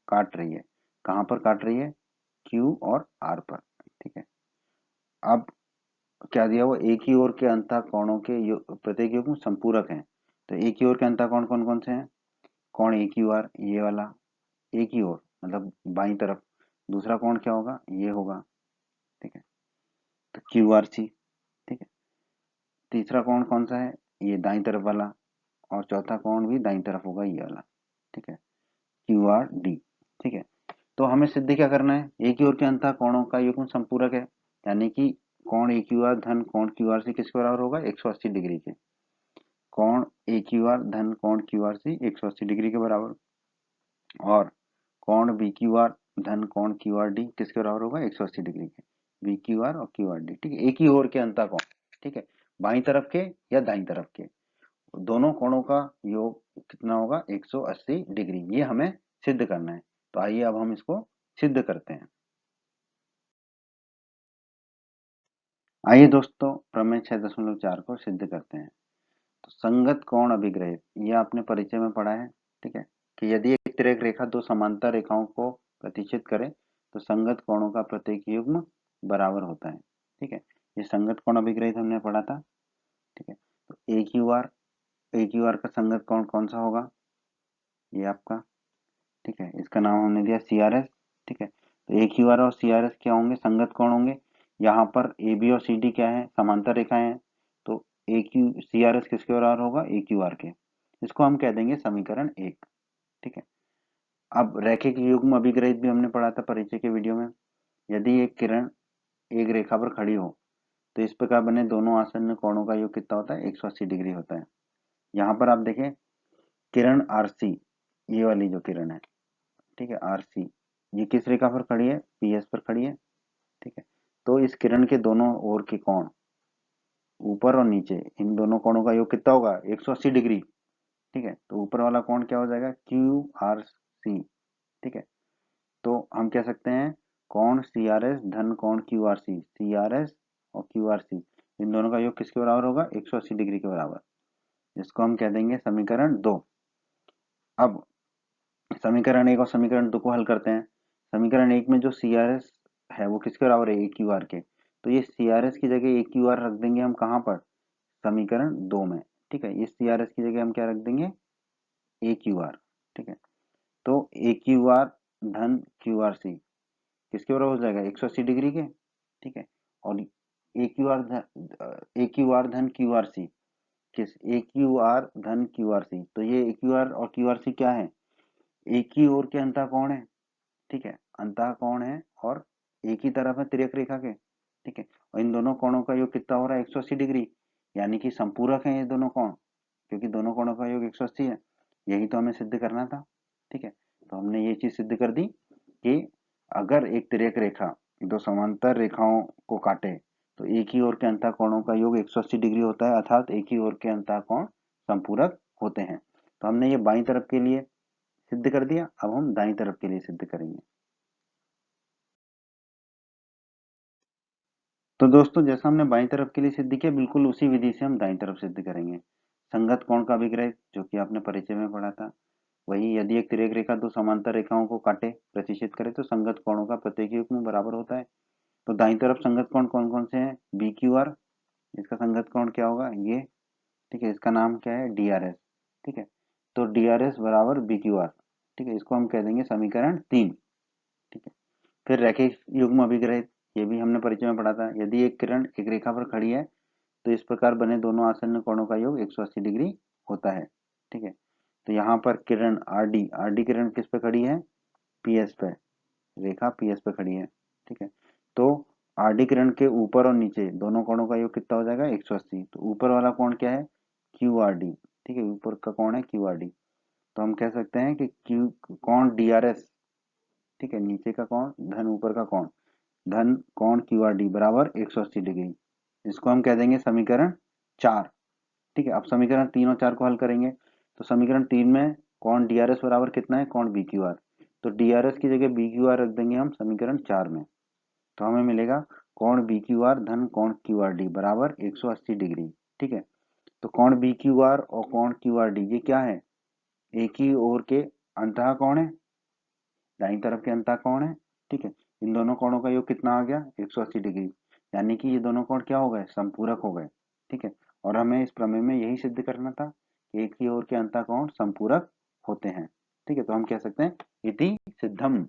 काट रही है। कहाँ पर काट रही है? क्यू और आर पर, ठीक है। अब क्या दिया हुआ, एक ही ओर के अंतः कोणों के प्रत्येक युग्म संपूरक हैं। तो एक ही ओर के अंतः कोण कौन कौन से हैं? कोण ए क्यू आर, ये वाला एक ही ओर मतलब बाईं तरफ। दूसरा कोण क्या होगा? ये होगा, ठीक है, तो क्यू आर सी, ठीक है। तीसरा कोण कौन सा है? ये दाईं तरफ वाला। और चौथा कोण भी दाईं तरफ होगा, ये वाला, ठीक है, क्यू आर डी, ठीक है। तो हमें सिद्ध क्या करना है? एक ही ओर के अंतः कोणों का युग्म संपूरक है, यानी कि कोण ए क्यू आर धन कोण क्यू आर सी किसके बराबर होगा? 180 डिग्री के। कोण ए क्यू आर धन कोण क्यू आर सी 180 डिग्री के बराबर। और कोण बी क्यू आर धन कोण क्यू आर डी किसके बराबर होगा? 180 डिग्री के। बी क्यू आर और क्यू आर डी, ठीक है, एक ही ओर के अंतः कोण, ठीक है, बाईं तरफ के या दाईं तरफ के दोनों कोणों का योग कितना होगा? 180 डिग्री। ये हमें सिद्ध करना है। तो आइए अब हम इसको सिद्ध करते हैं। आइए दोस्तों प्रमेय 6.4 को सिद्ध करते हैं। तो संगत कोण अभिग्रहित, ये आपने परिचय में पढ़ा है, ठीक है, कि यदि एक तिर्यक रेखा दो समांतर रेखाओं को प्रतिच्छेद करे तो संगत कोणों का प्रत्येक युग्म बराबर होता है, ठीक है। ये संगत कोण अभिग्रहित हमने पढ़ा था, ठीक है। तो ए क्यू आर का संगत कोण कौन सा होगा? ये आपका, ठीक है, इसका नाम हमने दिया सी आर एस, ठीक है। तो ए क्यू आर और सी आर एस क्या होंगे? संगत कोण होंगे। यहाँ पर ए बी और सी डी क्या है? समांतर रेखाएं हैं। तो ए क्यू सी आर एस किसके बराबर होगा? ए क्यू आर के। इसको हम कह देंगे समीकरण 1, ठीक है। अब रैखिक युग्म अभिग्रहित भी हमने पढ़ा था परिचय के वीडियो में। यदि एक किरण एक रेखा पर खड़ी हो तो इस प्रकार बने दोनों आसन्न कोणों का योग कितना होता है? 180 डिग्री होता है। यहाँ पर आप देखें किरण आर सी, ये वाली जो किरण है, ठीक है, आर सी, ये किस रेखा पर खड़ी है? पी एस पर खड़ी है, ठीक है। तो इस किरण के दोनों ओर के कोण ऊपर और नीचे इन दोनों कोणों का योग कितना होगा? 180 डिग्री, ठीक है। तो ऊपर वाला कोण क्या हो जाएगा? क्यू आर सी, ठीक है। तो हम कह सकते हैं कोण सी आर एस धन कोण Q R C, C R S और क्यू आर सी इन दोनों का योग किसके बराबर होगा? 180 डिग्री के बराबर। इसको हम कह देंगे समीकरण 2। अब समीकरण 1 और समीकरण 2 को हल करते हैं। समीकरण 1 में जो सी आर एस है वो किसके बराबर है? ए क्यू आर के। तो ये सी आर एस की जगह ए क्यू आर रख देंगे हम कहाँ पर? समीकरण 2 में, ठीक है। इस सी आर एस की जगह हम क्या रख देंगे? ए क्यू आर, ठीक है। तो ए क्यू आर धन क्यू आर सी किसके बराबर हो जाएगा? 180 डिग्री के, ठीक है। और ए क्यू आर धन क्यू आर सी किस? ए क्यू आर धन क्यू आर सी। तो ये ए क्यू आर और क्यू आर सी क्या है? एक ही ओर के अंतः कोण है, ठीक है, अंतः कोण है और एक ही तरफ है तिर्यक रेखा के, ठीक है। और इन दोनों कोणों का योग कितना हो रहा है? 180 डिग्री, यानी कि संपूरक है ये दोनों कोण, क्योंकि दोनों कोणों का योग 180 है। यही तो हमें सिद्ध करना था, ठीक है। तो हमने ये चीज सिद्ध कर दी कि अगर एक तिर्यक रेखा दो समांतर रेखाओं को काटे तो एक ही ओर के अंतः कोणों का योग 180 डिग्री होता है, अर्थात एक ही ओर के अंतः कोण संपूरक होते हैं। तो हमने ये बाईं तरफ के लिए सिद्ध कर दिया। अब हम दाईं तरफ के लिए सिद्ध करेंगे। तो दोस्तों जैसा हमने बाईं तरफ के लिए सिद्ध किया बिल्कुल उसी विधि से हम दाईं तरफ सिद्ध करेंगे। संगत कोण का अभिग्रह जो कि आपने परिचय में पढ़ा था, वही यदि एक तिर्यक रेखा दो समांतर रेखाओं को काटे प्रतिच्छेद करे तो संगत कोणों का प्रत्येक युग्म बराबर होता है। तो दाईं तरफ संगत कोण कौन कौन से हैं? बी क्यू आर, इसका संगत कोण क्या होगा? ये, ठीक है, इसका नाम क्या है? डी आर एस, ठीक है। तो डी आर एस बराबर बी क्यू आर, ठीक है, इसको हम कह देंगे समीकरण 3, ठीक है। फिर रैखिक युग्म अभिग्रहित, ये भी हमने परिचय में पढ़ा था। यदि एक किरण एक रेखा पर खड़ी है तो इस प्रकार बने दोनों आसन्न कोणों का योग 180 डिग्री होता है, ठीक है। तो यहाँ पर किरण आर डी किरण किस पे खड़ी है? पी एस पे, रेखा पी एस पे खड़ी है, ठीक है। तो आर डी किरण के ऊपर और नीचे दोनों कोणों का योग कितना हो जाएगा? 180। तो ऊपर वाला कोण क्या है? क्यू आर डी, ठीक है, ऊपर का कोण है क्यू आर डी। तो हम कह सकते हैं कि क्यू कोण डी आर एस, ठीक है, नीचे का कोण धन ऊपर का कोण, धन कोण क्यू आर डी बराबर 180 डिग्री। इसको हम कह देंगे समीकरण 4। ठीक है, अब समीकरण 3 और 4 को हल करेंगे। तो समीकरण 3 में कोण डी आर एस बराबर कितना है, कोण बी क्यू आर। तो डी आर एस की जगह बी क्यू आर रख देंगे हम समीकरण 4 में। तो हमें मिलेगा कोण बी क्यू आर धन कोण क्यू आर डी बराबर 180 डिग्री। ठीक है, तो कोण बी क्यू आर और कोण क्यू आर डी ये क्या है, एक ही ओर के अंतः कोण है, दाईं तरफ के अंतः कोण है। ठीक है, इन दोनों कोणों का योग कितना आ गया, 180 डिग्री। यानी कि ये दोनों कोण क्या हो गए, समपूरक हो गए। ठीक है, और हमें इस प्रमेय में यही सिद्ध करना था कि एक ही ओर के अंतः कोण समपूरक होते हैं। ठीक है, तो हम कह सकते हैं इति सिद्धम।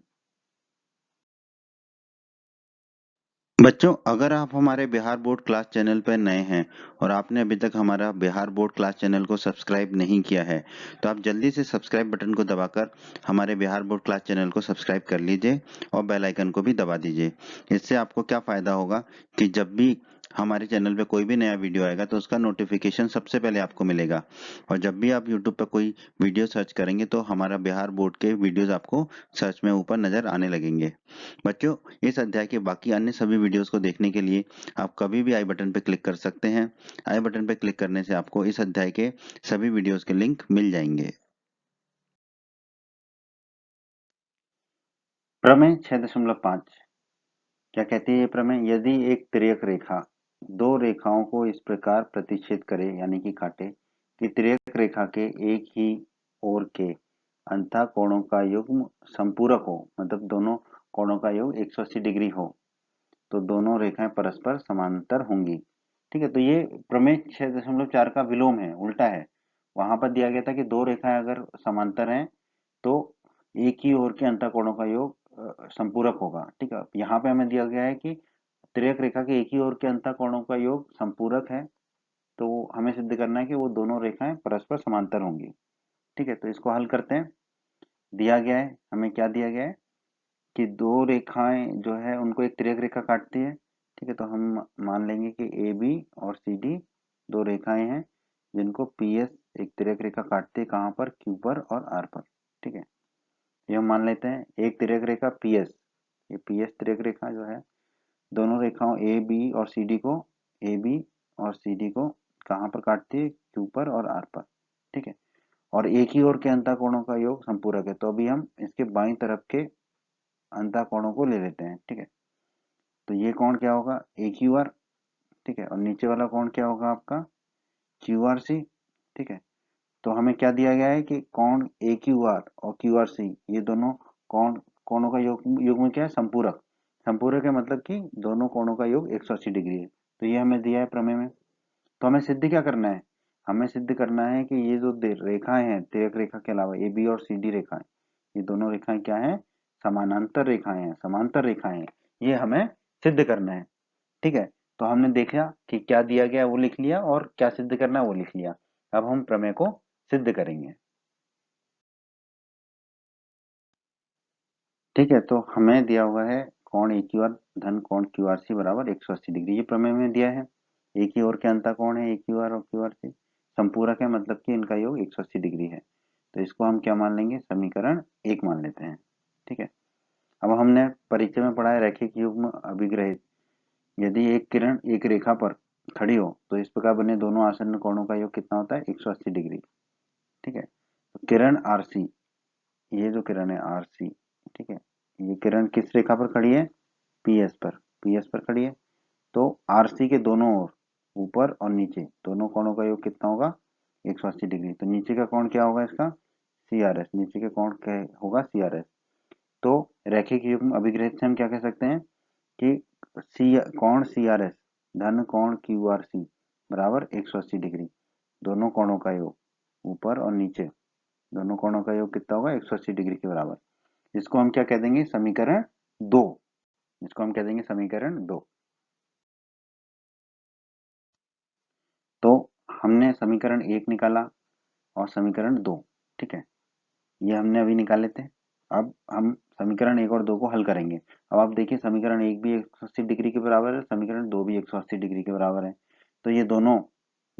बच्चों, अगर आप हमारे बिहार बोर्ड क्लास चैनल पर नए हैं और आपने अभी तक हमारा बिहार बोर्ड क्लास चैनल को सब्सक्राइब नहीं किया है, तो आप जल्दी से सब्सक्राइब बटन को दबाकर हमारे बिहार बोर्ड क्लास चैनल को सब्सक्राइब कर लीजिए और बेल आइकन को भी दबा दीजिए। इससे आपको क्या फ़ायदा होगा कि जब भी हमारे चैनल पे कोई भी नया वीडियो आएगा तो उसका नोटिफिकेशन सबसे पहले आपको मिलेगा। और जब भी आप यूट्यूब पर कोई वीडियो सर्च करेंगे तो हमारा बिहार बोर्ड के वीडियोस आपको सर्च में ऊपर नज़र आने लगेंगे। बच्चों, इस अध्याय के बाकी अन्य सभी वीडियोस को देखने के लिए आप कभी भी आई बटन पर क्लिक कर सकते हैं। आई बटन पर क्लिक करने से आपको इस अध्याय के सभी वीडियोस के लिंक मिल जाएंगे। प्रमेय 6.5 क्या कहती है ये प्रमेय, यदि एक तिर्यक रेखा दो रेखाओं को इस प्रकार प्रतिच्छेद करे यानी कि काटे कि तिर्यक रेखा के एक ही ओर के अंतः कोणों का युग्म संपूरक हो, मतलब दोनों कोणों का योग 180 डिग्री हो, तो दोनों रेखाएं परस्पर समांतर होंगी। ठीक है, तो ये प्रमेय 6.4 का विलोम है, उल्टा है। वहां पर दिया गया था कि दो रेखाएं अगर समांतर हैं तो एक ही ओर के अंतः कोणों का योग संपूरक होगा। ठीक है, यहाँ पे हमें दिया गया है कि तिर्यक रेखा के एक ही ओर के अंतः कोणों का योग संपूरक है, तो हमें सिद्ध करना है कि वो दोनों रेखाएं परस्पर समांतर होंगी। ठीक है, तो इसको हल करते हैं। दिया गया है, हमें क्या दिया गया है कि दो रेखाएं जो है उनको एक तिर्यक रेखा काटती है। ठीक है, तो हम मान लेंगे कि ए बी और सी डी दो रेखाएं हैं जिनको पी एस एक तिर्यक रेखा काटती है, कहाँ पर, क्यू पर और आर पर। ठीक है, ये हम मान लेते हैं एक तिर्यक रेखा पी एस, ये पी एस तिर्यक रेखा जो है दोनों रेखाओं ए बी और सी डी को, ए बी और सी डी को कहाँ पर काटती है, क्यू पर और आर पर। ठीक है, और एक ही ओर के अंतः कोणों का योग संपूरक है, तो अभी हम इसके बाईं तरफ के अंतः कोणों को ले लेते हैं। ठीक है, तो ये कोण क्या होगा, ए क्यू आर। ठीक है, और नीचे वाला कोण क्या होगा आपका, क्यू आर सी। ठीक है, तो हमें क्या दिया गया है कि कोण ए क्यू आर और क्यू आर सी ये दोनों कोण कोणों का योग में क्या है, संपूरक। संपूरक है मतलब कि दोनों कोणों का योग 180 डिग्री है। तो ये हमें दिया है प्रमेय में। तो हमें सिद्ध क्या करना है, हमें सिद्ध करना है कि ये जो रेखाएं हैं तिर्यक रेखा के अलावा ए बी और सी डी रेखाएं, ये दोनों रेखाएं क्या हैं, समानांतर रेखाएं हैं, समांतर रेखाएं हैं। ये हमें सिद्ध करना है। ठीक है, तो हमने देखा कि क्या दिया गया वो लिख लिया और क्या सिद्ध करना है वो लिख लिया। अब हम प्रमेय को सिद्ध करेंगे। ठीक है, तो हमें दिया हुआ है कोण ए क्यू आर धन कोण क्यू आर सी बराबर 180 डिग्री, ये प्रमेय में दिया है। एक ही ओर के अंतः कोण है ए क्यू आर और क्यू आर सी, संपूरक है मतलब कि इनका योग 180 डिग्री है। तो इसको हम क्या मान लेंगे, समीकरण 1 मान लेते हैं। ठीक है, अब हमने परिचय में पढ़ा है रैखिक युग्म अभिग्रहित, यदि एक किरण एक रेखा पर खड़ी हो तो इस प्रकार बने दोनों आसन्न कोणों का योग कितना होता है, 180 डिग्री। ठीक है, तो किरण आर सी, ये जो किरण है आर सी, ठीक है, ये किरण किस रेखा पर खड़ी है, पी एस पर, पी एस पर खड़ी है। तो आर सी के दोनों ओर ऊपर और नीचे दोनों कोणों का योग कितना होगा, 180 डिग्री। तो नीचे का कोण क्या होगा इसका, सी आर एस, नीचे का कोण क्या होगा, सी आर एस। तो रैखिक युग्म अभिग्रहित से हम क्या कह सकते हैं कि सी कोण सी आर एस धन कोण क्यू आर सी बराबर 180 डिग्री, दोनों कोणों का योग ऊपर और नीचे दोनों कोणों का योग कितना होगा, 180 डिग्री के बराबर। इसको हम क्या कह देंगे, समीकरण 2। इसको हम कह देंगे समीकरण 2। तो हमने समीकरण 1 निकाला और समीकरण 2, ठीक है, ये हमने अभी निकाले थे। अब हम समीकरण 1 और 2 को हल करेंगे। अब आप देखिए समीकरण 1 भी 180 डिग्री के बराबर है, समीकरण 2 भी 180 डिग्री के बराबर है। तो ये दोनों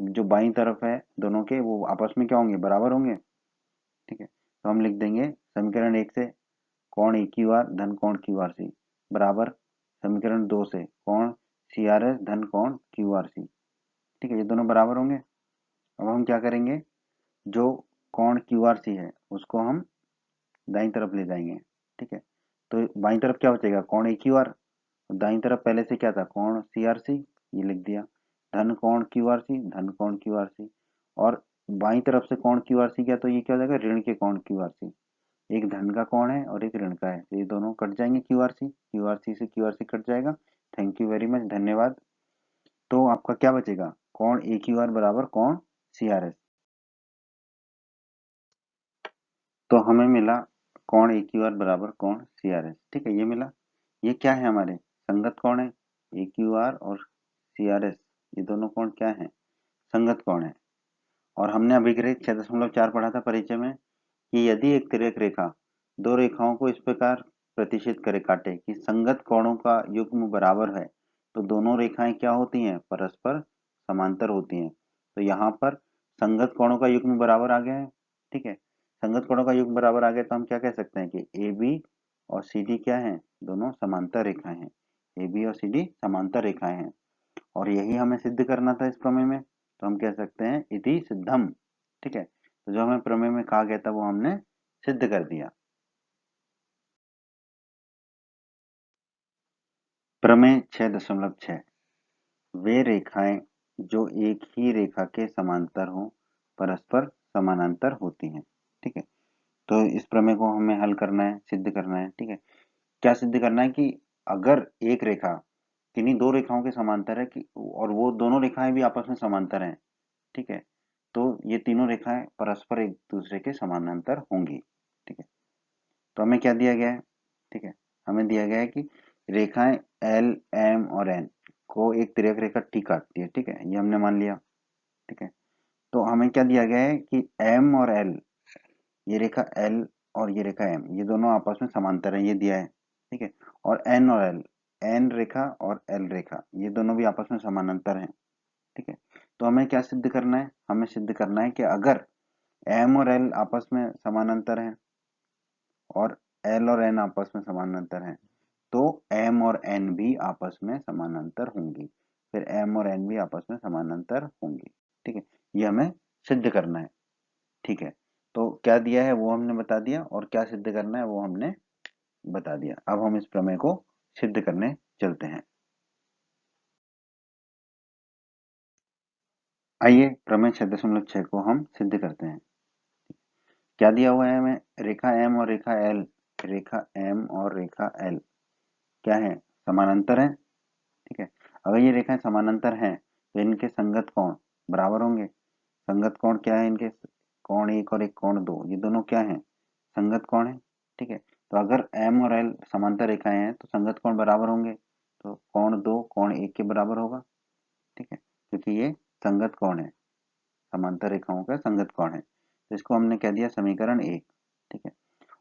जो बाईं तरफ है दोनों के वो आपस में क्या होंगे, बराबर होंगे। ठीक है, तो हम लिख देंगे समीकरण 1 से कोण ए क्यू आर धन कोण क्यू आर सी बराबर समीकरण 2 से कोण CRS धन कोण QRC, ठीक है, ये दोनों बराबर होंगे। अब हम क्या करेंगे, जो कोण QRC है उसको हम दाईं तरफ ले जाएंगे, ठीक है। तो बाईं तरफ क्या बचेगा, कोण AQR, दाईं तरफ पहले से क्या था, कोण CRC, ये लिख दिया, धन कोण QRC, धन कोण QRC, और बाईं तरफ से कोण QRC क्या, तो ये क्या हो जाएगा, ऋण के कोण QRC, एक धन का कोण है और एक ऋण का है, तो ये दोनों कट जाएंगे, QRC से QRC कट जाएगा। थैंक यू वेरी मच, धन्यवाद। तो आपका क्या बचेगा, कोण AQR बराबर कोण CRS। तो हमें मिला कोण AQR बराबर कोण CRS, ठीक है, ये मिला। ये क्या है, हमारे संगत कोण है, AQR और CRS, ये दोनों कोण क्या है, संगत कोण है। और हमने अभिग्रहित 6.4 पढ़ा था परिचय में कि यदि एक तिर्यक रेखा दो रेखाओं को इस प्रकार प्रतिच्छेद करे काटे कि संगत कोणों का युग्म बराबर है, तो दोनों रेखाएं क्या होती हैं, परस्पर समांतर होती हैं। तो यहाँ पर संगत कोणों का युग्म बराबर आ गया है, ठीक है। संगत कोणों का युग्म बराबर आ गया तो हम क्या कह सकते हैं कि AB और CD क्या है, दोनों समांतर रेखाएं हैं। AB और CD समांतर रेखाएं हैं, और यही हमें सिद्ध करना था इस प्रमेय में। तो हम कह सकते हैं इति सिद्धम, ठीक है। तो जो हमें प्रमेय में कहा गया था वो हमने सिद्ध कर दिया। प्रमेय 6.6, वे रेखाएं जो एक ही रेखा के समांतर हों परस्पर समानांतर होती हैं, ठीक है। तो इस प्रमेय को हमें हल करना है, सिद्ध करना है, ठीक है। क्या सिद्ध करना है कि अगर एक रेखा किन्हीं दो रेखाओं के समांतर है कि और वो दोनों रेखाएं भी आपस में समांतर हैं, ठीक है, तो ये तीनों रेखाएं परस्पर एक दूसरे के समानांतर होंगी, ठीक है। तो हमें क्या दिया गया है, ठीक है, हमें दिया गया है कि रेखाएं L, M और N को एक तिर्यक रेखा T काटती है, ठीक है, ये हमने मान लिया, ठीक है। तो हमें क्या दिया गया है कि M और L, ये रेखा L और ये रेखा M, ये दोनों आपस में समांतर है, ये दिया है, ठीक है। और N और L, N रेखा और L रेखा, ये दोनों भी आपस में समानांतर हैं, ठीक है। तो हमें क्या सिद्ध करना है, हमें सिद्ध करना है कि अगर M और L आपस में समानांतर हैं और L और N आपस में समानांतर हैं, तो M और N भी आपस में समानांतर होंगी, फिर M और N भी आपस में समानांतर होंगी, ठीक है, ये हमें सिद्ध करना है, ठीक है। तो क्या दिया है वो हमने बता दिया, और क्या सिद्ध करना है वो हमने बता दिया। अब हम इस प्रमेय को सिद्ध करने चलते हैं। आइए प्रमेय 6.6 को हम सिद्ध करते हैं। क्या दिया हुआ है हमें, रेखा M और रेखा L, रेखा M और रेखा L क्या है, समानांतर है, ठीक है। अगर ये रेखाएं समानांतर हैं तो इनके संगत कोण बराबर होंगे। संगत कोण क्या है इनके, कोण 1 और एक कोण 2, ये दोनों क्या है, संगत कोण है, ठीक है। तो अगर M और L समांतर रेखाएं हैं तो संगत कोण बराबर होंगे, तो कोण 2 कोण 1 के बराबर होगा, ठीक है, क्योंकि ये संगत कोण है, समांतर रेखाओं का संगत कोण है। तो इसको हमने कह दिया समीकरण 1, ठीक है।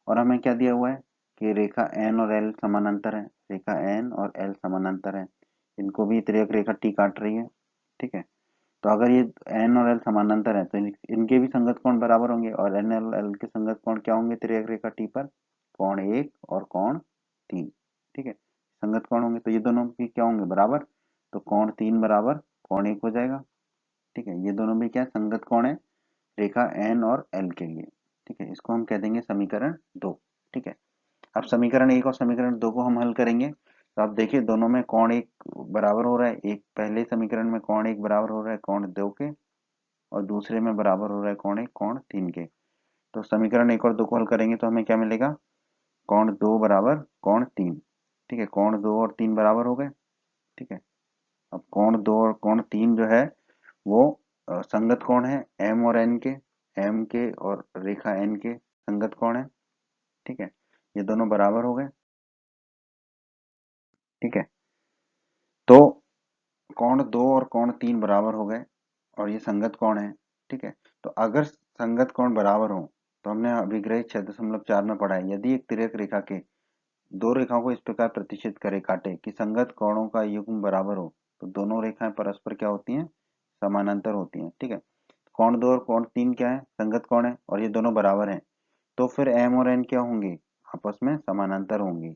और हमें क्या दिया हुआ है कि रेखा N और L समानांतर है, रेखा N और L समानांतर है, इनको भी तिर्यक रेखा T काट रही है, ठीक है। तो अगर ये N और L समानांतर है तो इनके भी संगत कोण बराबर होंगे, और N और L के संगत कोण क्या होंगे तिर्यक रेखा T पर, कोण 1 और कोण 3, ठीक है, संगत कोण होंगे, तो ये दोनों भी क्या होंगे बराबर, तो कोण 3 बराबर कोण 1 हो जाएगा, ठीक है। ये दोनों भी क्या संगत कोण है रेखा N और L के लिए, ठीक है, इसको हम कह देंगे समीकरण 2, ठीक है। अब समीकरण 1 और समीकरण 2 को हम हल करेंगे, तो आप देखिए दोनों में कोण 1 बराबर हो रहा है, एक पहले समीकरण में कोण 1 बराबर हो रहा है कोण 2 के, और दूसरे में बराबर हो रहा है कोण 1 कोण 3 के। तो समीकरण 1 और 2 को हल करेंगे तो हमें क्या मिलेगा, कोण 2 बराबर कोण 3, ठीक है, कोण 2 और 3 बराबर हो गए, ठीक है। अब कोण 2 और कोण 3 जो है वो संगत कोण है M और N के, M के और रेखा N के संगत कोण है, ठीक है, ये दोनों बराबर हो गए, ठीक है। तो कोण 2 और कोण 3 बराबर हो गए और ये संगत कोण है, ठीक है। तो अगर संगत कोण बराबर हो तो हमने अभिग्रहित 6.4 में पढ़ा है, यदि एक तिर्यक रेखा के दो रेखाओं को इस प्रकार प्रतिच्छेद करे काटे कि संगत कोणों का युग्म बराबर हो, तो दोनों रेखाएं परस्पर क्या होती हैं, समानांतर होती हैं, ठीक है। कोण 2 और कोण 3 क्या है, संगत कोण है और ये दोनों बराबर हैं, तो फिर M और N क्या होंगे, आपस में समानांतर होंगी,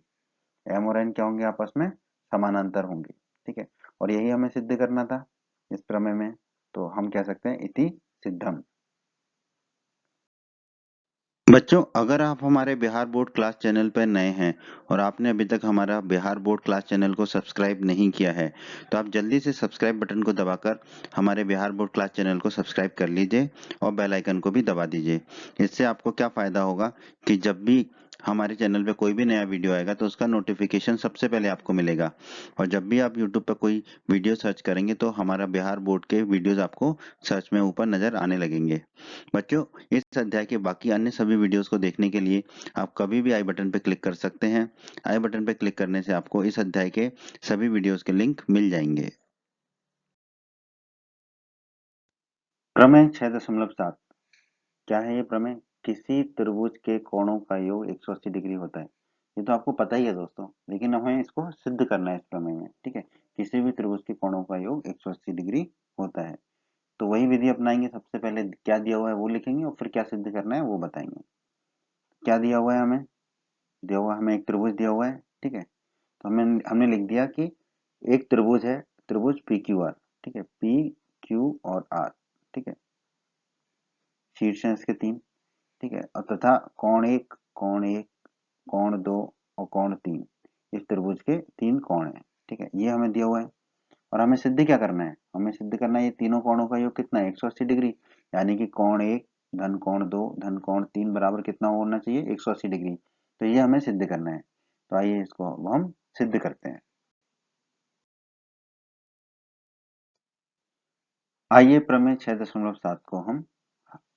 M और N क्या होंगे आपस में समानांतर होंगे, ठीक है। और यही हमें सिद्ध करना था इस प्रमेय में, तो हम कह सकते हैं इति सिद्धम। बच्चों, अगर आप हमारे बिहार बोर्ड क्लास चैनल पर नए हैं और आपने अभी तक हमारा बिहार बोर्ड क्लास चैनल को सब्सक्राइब नहीं किया है, तो आप जल्दी से सब्सक्राइब बटन को दबाकर हमारे बिहार बोर्ड क्लास चैनल को सब्सक्राइब कर लीजिए और बेल आइकन को भी दबा दीजिए। इससे आपको क्या फ़ायदा होगा कि जब भी हमारे चैनल पे कोई भी नया वीडियो आएगा तो उसका नोटिफिकेशन सबसे पहले आपको मिलेगा, और जब भी आप यूट्यूब पर कोई वीडियो सर्च करेंगे तो हमारा बिहार बोर्ड के वीडियोज़ आपको सर्च में ऊपर नज़र आने लगेंगे। बच्चों, इस अध्याय के बाकी अन्य सभी वीडियोस को देखने के लिए आप कभी भी आई बटन पर क्लिक कर सकते हैं। आई बटन पर क्लिक करने से आपको इस अध्याय के सभी वीडियोस के लिंक मिल जाएंगे। प्रमेय 6.7 क्या है ये प्रमेय? किसी त्रिभुज के कोणों का योग 180 डिग्री होता है। ये तो आपको पता ही है दोस्तों, लेकिन हमें इसको सिद्ध करना है इस प्रमेय में, ठीक है। किसी भी त्रिभुज के कोणों का योग 180 डिग्री होता है। तो वही विधि अपनाएंगे। सबसे पहले क्या दिया हुआ है वो लिखेंगे और फिर क्या सिद्ध करना है वो बताएंगे। क्या दिया हुआ है हमें? दिया हुआ हमें एक त्रिभुज दिया हुआ है, ठीक है। तो हमने लिख दिया कि एक त्रिभुज है, त्रिभुज पी क्यू आर, ठीक है। पी क्यू और आर, ठीक है। शीर्ष हैं इसके 3, ठीक है। और तथा कोण एक, कोण 2 और कोण 3, इस त्रिभुज के 3 कोण हैं, ठीक है। ये हमें दिया हुआ है और हमें सिद्ध क्या करना है? हमें सिद्ध करना है ये तीनों कोणों का योग कितना है? 180 डिग्री। यानी कि कोण 1 धन कोण 2 धन कोण 3 बराबर कितना होना चाहिए? 180 डिग्री। तो ये हमें सिद्ध करना है। तो आइए इसको अब हम सिद्ध करते हैं। आइए प्रमेय 6.7 को हम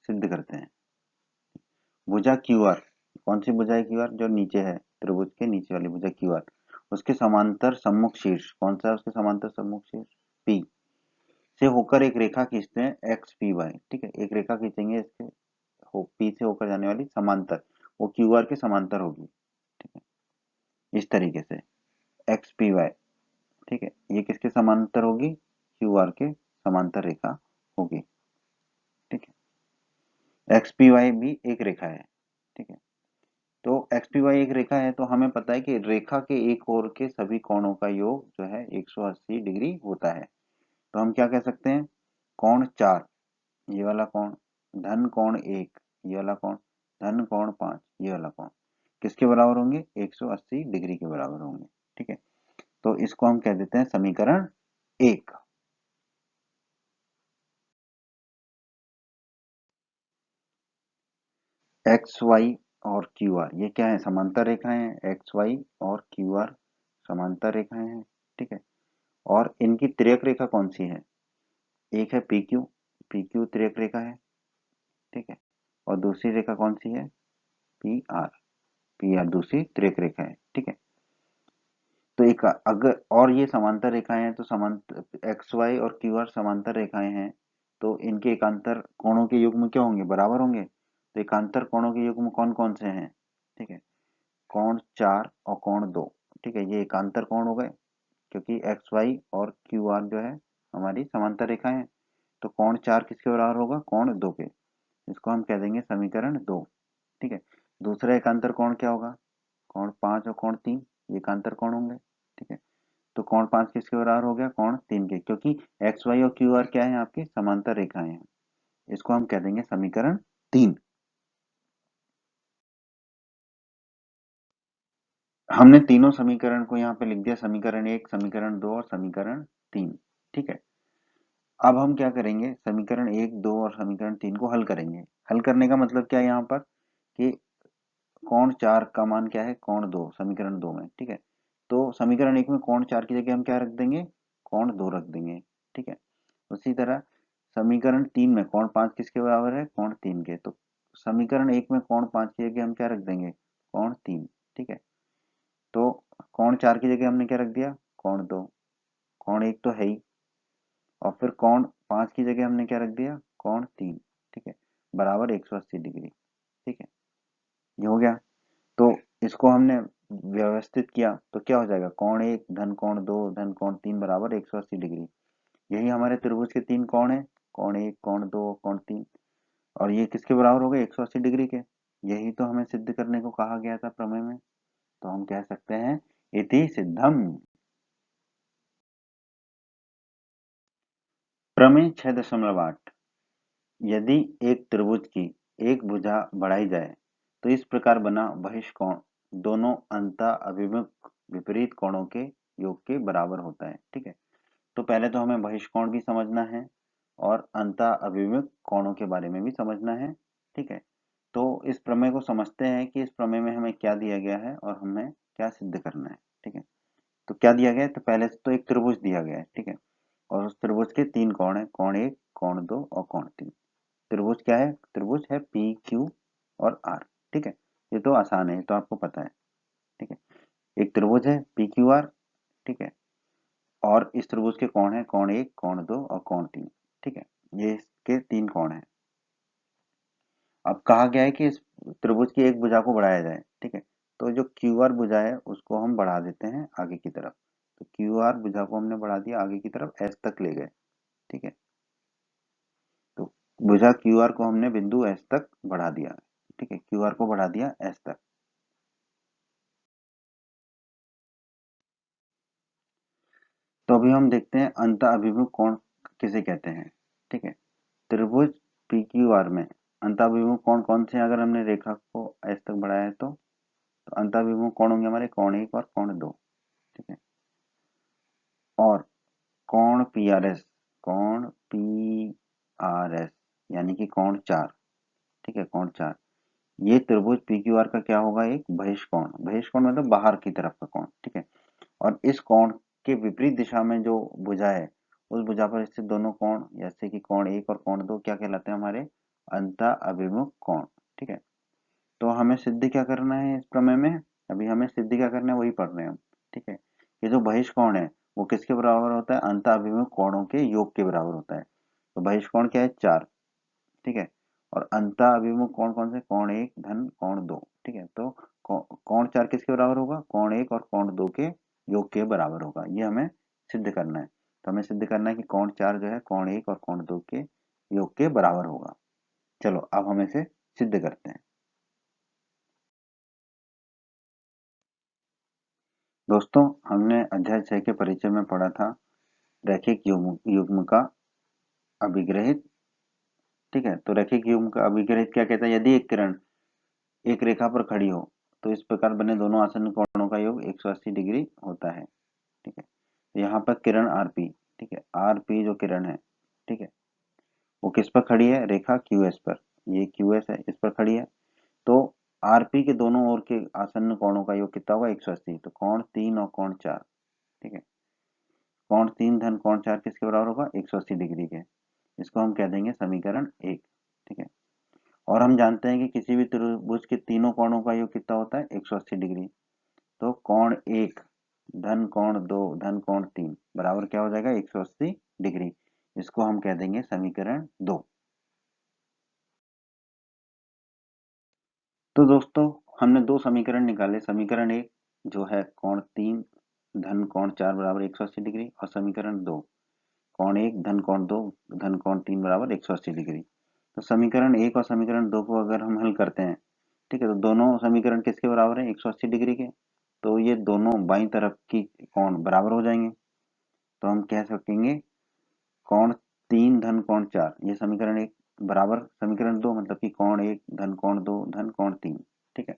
सिद्ध करते हैं। भुजा क्यू आर, कौन सी भुजा है क्यू आर? जो नीचे है, त्रिभुज के नीचे वाली भुजा क्यू आर, उसके समांतर सम्मुख शीर्ष कौन सा है? उसके समांतर सम्मुख शीर्ष पी से होकर एक रेखा खींचते हैं एक्स पी वाई, ठीक है। एक रेखा खींचेंगे इसके पी से होकर जाने वाली समांतर, वो क्यू आर के समांतर होगी, ठीक है। इस तरीके से एक्स पी वाई, ठीक है, ये किसके समांतर होगी? क्यू आर के समांतर रेखा होगी, ठीक है। एक्स पी वाई भी एक रेखा है, ठीक है। तो एक्स पी वाई एक रेखा है, तो हमें पता है कि रेखा के एक ओर के सभी कोणों का योग जो है 180 डिग्री होता है। तो हम क्या कह सकते हैं? कोण 4, ये वाला कोण, धन कोण 1, ये वाला कोण, धन कोण 5, ये वाला कोण किसके बराबर होंगे? 180 डिग्री के बराबर होंगे, ठीक है। तो इसको हम कह देते हैं समीकरण 1। एक्स वाई और क्यू आर ये क्या है? समांतर रेखाएं हैं। एक्स वाई और क्यू आर समांतर रेखाएं हैं, ठीक है। और इनकी तिर्यक रेखा कौन सी है? एक है पी क्यू, पी क्यू तिर्यक रेखा है, ठीक है। और दूसरी रेखा कौन सी है? पी आर, पी आर दूसरी तिर्यक रेखा है, ठीक है। तो एक अगर और ये समांतर रेखाएं हैं, तो समांतर एक्स वाई और क्यू आर समांतर रेखाएं हैं, तो इनके एकांतर कोणों के युग्म क्या होंगे? बराबर होंगे। तो एकांतर कोणों के युग्म कौन कौन से हैं? ठीक है, कोण 4 और कोण 2, ठीक है। ये एकांतर कोण हो गए, क्योंकि एक्स वाई और क्यू आर जो है हमारी समांतर रेखाएं हैं। तो कोण 4 किसके बराबर होगा? कोण 2 के। इसको हम कह देंगे समीकरण 2, ठीक है। दूसरा एकांतर कोण क्या होगा? कोण 5 और कोण 3, ये एकांतर कोण होंगे, ठीक है। तो कोण 5 किसके बराबर हो गया? कोण 3 के, क्योंकि एक्स वाई और क्यू आर क्या है? आपकी समांतर रेखाएं हैं। इसको हम कह देंगे समीकरण 3। हमने तीनों समीकरण को यहाँ पे लिख दिया, समीकरण 1, समीकरण 2 और समीकरण 3, ठीक है। अब हम क्या करेंगे? समीकरण 1, 2 और समीकरण 3 को हल करेंगे। हल करने का मतलब क्या है यहाँ पर कि कोण 4 का मान क्या है? कोण 2, समीकरण 2 में, ठीक है। तो समीकरण 1 में कोण 4 की जगह हम क्या रख देंगे? कोण 2 रख देंगे, ठीक है। उसी तरह समीकरण 3 में कोण 5 किसके बराबर है? कोण 3 के। तो समीकरण 1 में कोण 5 की जगह हम क्या रख देंगे? कोण 3, ठीक है। तो कोण 4 की जगह हमने क्या रख दिया? कोण 2। कोण 1 तो है ही, और फिर कोण 5 की जगह हमने क्या रख दिया? कोण 3, ठीक है, बराबर 180 डिग्री, ठीक है। ये हो गया। तो इसको हमने व्यवस्थित किया तो क्या हो जाएगा? कोण 1 धन कोण 2 धन कोण 3 बराबर 180 डिग्री। यही हमारे त्रिभुज के 3 कोण है, कोण 1, कोण 2, कोण 3, और ये किसके बराबर हो गए? 180 डिग्री के। यही तो हमें सिद्ध करने को कहा गया था प्रमेय में। तो हम कह सकते हैं इति सिद्धम। प्रमेय 6.8 यदि एक त्रिभुज की एक भुजा बढ़ाई जाए तो इस प्रकार बना बहिष्कोण दोनों अंतः अभिमुख विपरीत कोणों के योग के बराबर होता है। ठीक है, तो पहले तो हमें बहिष्कोण भी समझना है और अंतः अभिमुख कोणों के बारे में भी समझना है। ठीक है, तो इस प्रमेय को समझते हैं कि इस प्रमेय में हमें क्या दिया गया है और हमें क्या सिद्ध करना है। ठीक है, तो क्या दिया गया है, तो पहले तो एक त्रिभुज दिया गया है। ठीक है, और उस त्रिभुज के तीन कोण है, कोण 1, कोण 2 और कोण 3। त्रिभुज क्या है, त्रिभुज है पी क्यू और आर। ठीक है, ये तो आसान है, तो आपको पता है। ठीक है, एक त्रिभुज है पी क्यू आर। ठीक है, और इस त्रिभुज के कोण है कोण 1, कोण 2 और कोण 3। ठीक है, ये इसके तीन कोण है। अब कहा गया है कि इस त्रिभुज की एक भुजा को बढ़ाया जाए। ठीक है, तो जो क्यू आर भुजा है उसको हम बढ़ा देते हैं आगे की तरफ। तो क्यू आर भुजा को हमने बढ़ा दिया आगे की तरफ, एस तक ले गए। ठीक है, तो भुजा क्यू आर को हमने बिंदु एस तक बढ़ा दिया। ठीक है, क्यू आर को बढ़ा दिया एस तक। तो अभी हम देखते हैं अंतः अभिमुख कोण किसे कहते हैं। ठीक है, त्रिभुज पी क्यू आर में अंतः अभिमुख कोण कौन से हैं? अगर हमने रेखा को एस तक बढ़ाया है तो अंतः अभिमुख कोण होंगे हमारे कोण 1 और कोण 2। ठीक है, और कोण पी आर एस, कोण पी आर एस यानी कि कोण 4। ठीक है, कोण 4 ये त्रिभुज पी क्यू आर का क्या होगा, एक बहिष्कोण। बहिष्कोण मतलब बाहर की तरफ का कोण। ठीक है, और इस कोण के विपरीत दिशा में जो भुजा है उस भुजा पर स्थित दोनों कोण जैसे कि कोण 1 और कोण 2 क्या कहलाते हैं, हमारे अंतः अभिमुख कोण। ठीक है, तो हमें सिद्ध क्या करना है इस प्रमेय में, अभी हमें सिद्ध क्या करना है वही पढ़ रहे हैं हम। ठीक है, ये जो बहिष्कोण है वो किसके बराबर होता है, अंतः अभिमुख कोणों के योग के बराबर होता है। तो बहिष्कोण क्या है, 4। ठीक है, और अंतः अभिमुख कोण कौन से, कोण 1 धन कोण 2। ठीक है, तो कोण 4 किसके बराबर होगा, कोण 1 और कोण 2 के योग के बराबर होगा। ये हमें सिद्ध करना है। तो हमें सिद्ध करना है कि कोण 4 जो है कोण 1 और कोण 2 के योग के बराबर होगा। चलो अब हम इसे सिद्ध करते हैं। दोस्तों, हमने अध्याय 6 के परिचय में पढ़ा था रैखिक युग्म का अभिग्रहित। ठीक है, तो रैखिक युग्म का अभिग्रहित क्या कहता है, यदि एक किरण एक रेखा पर खड़ी हो तो इस प्रकार बने दोनों आसन्न कोणों का योग 180 डिग्री होता है। ठीक है, तो यहाँ पर किरण आरपी, ठीक है, आरपी जो किरण है, ठीक है, वो किस पर खड़ी है, रेखा क्यूएस पर। ये क्यूएस है, इस पर खड़ी है। तो आरपी के दोनों ओर के आसन्न कोणों का योग कितना होगा, 180। तो कोण 3 और कोण 4। ठीक है, कोण 3 धन कोण 4 किसके बराबर होगा, 180 डिग्री के। इसको हम कह देंगे समीकरण 1। ठीक है, और हम जानते हैं कि किसी भी त्रिभुज के तीनों कोणों का योग कितना होता है, 180 डिग्री। तो कोण 1 धन कोण 2 धन कोण 3 बराबर क्या हो जाएगा, 180 डिग्री। इसको हम कह देंगे समीकरण 2। तो दोस्तों, हमने दो समीकरण निकाले। समीकरण 1 जो है कोण 3 धन कोण 4 बराबर 180 डिग्री, और समीकरण 2 कोण 1 धन कोण 2 धन कोण 3 बराबर 180 डिग्री। तो समीकरण 1 और समीकरण 2 को अगर हम हल करते हैं, ठीक है, तो दोनों समीकरण किसके बराबर है, 180 डिग्री के। तो ये दोनों बाईं तरफ की कोण बराबर हो जाएंगे। तो हम कह सकेंगे कोण 3 धन कोण 4 ये समीकरण 1 बराबर समीकरण 2, मतलब कि कोण 1 धन कोण 2 धन कोण 3। ठीक है,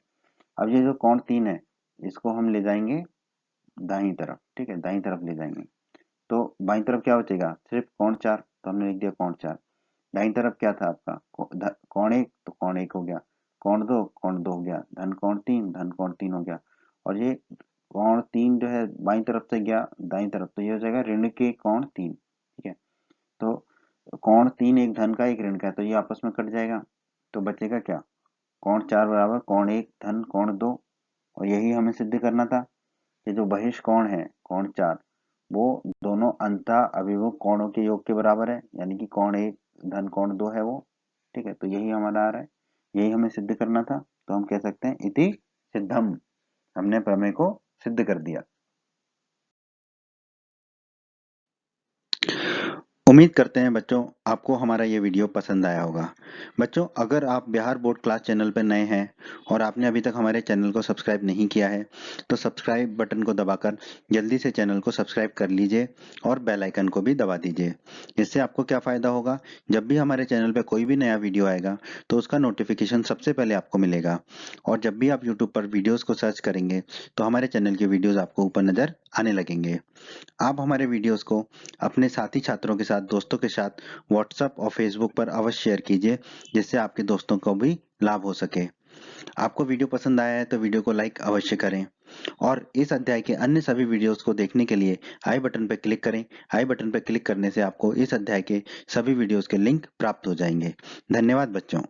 अब ये जो कोण 3 है इसको हम ले जाएंगे दाईं तरफ। ठीक है, दाईं तरफ ले जाएंगे तो बाईं तरफ क्या बचेगा, सिर्फ कोण 4। तो हमने लिख दिया कोण 4। दाईं तरफ क्या था आपका, कोण 1, तो कोण 1 हो गया, कोण 2 हो गया, धन कोण 3 हो गया। और ये कोण 3 जो है बाईं तरफ से गया दाईं तरफ, तो ये हो जाएगा ऋण के कोण 3। ठीक है, तो कोण 3 एक धन का एक ऋण का है, तो ये आपस में कट जाएगा। तो बचेगा क्या, कोण 4 बराबर कोण 1 धन कोण 2। और यही हमें सिद्ध करना था कि जो बहिष्कोण है कोण 4 वो दोनों अंतः अभिमुख कोणों के योग के बराबर है, यानी कि कोण 1 धन कोण 2 है वो। ठीक है, तो यही हमारा आ रहा है, यही हमें सिद्ध करना था। तो हम कह सकते हैं इति सिद्धम, हमने प्रमेय को सिद्ध कर दिया। उम्मीद करते हैं बच्चों आपको हमारा ये वीडियो पसंद आया होगा। बच्चों अगर आप बिहार बोर्ड क्लास चैनल पर नए हैं और आपने अभी तक हमारे चैनल को सब्सक्राइब नहीं किया है तो सब्सक्राइब बटन को दबाकर जल्दी से चैनल को सब्सक्राइब कर लीजिए और बेल आइकन को भी दबा दीजिए। इससे आपको क्या फ़ायदा होगा, जब भी हमारे चैनल पर कोई भी नया वीडियो आएगा तो उसका नोटिफिकेशन सबसे पहले आपको मिलेगा। और जब भी आप यूट्यूब पर वीडियोज़ को सर्च करेंगे तो हमारे चैनल के वीडियोज़ आपको ऊपर नज़र आने लगेंगे। आप हमारे वीडियोस को अपने साथी छात्रों के साथ, दोस्तों के साथ व्हाट्सएप और फेसबुक पर अवश्य शेयर कीजिए, जिससे आपके दोस्तों को भी लाभ हो सके। आपको वीडियो पसंद आया है तो वीडियो को लाइक अवश्य करें और इस अध्याय के अन्य सभी वीडियोस को देखने के लिए आई बटन पर क्लिक करें। आई बटन पर क्लिक करने से आपको इस अध्याय के सभी वीडियोस के लिंक प्राप्त हो जाएंगे। धन्यवाद बच्चों।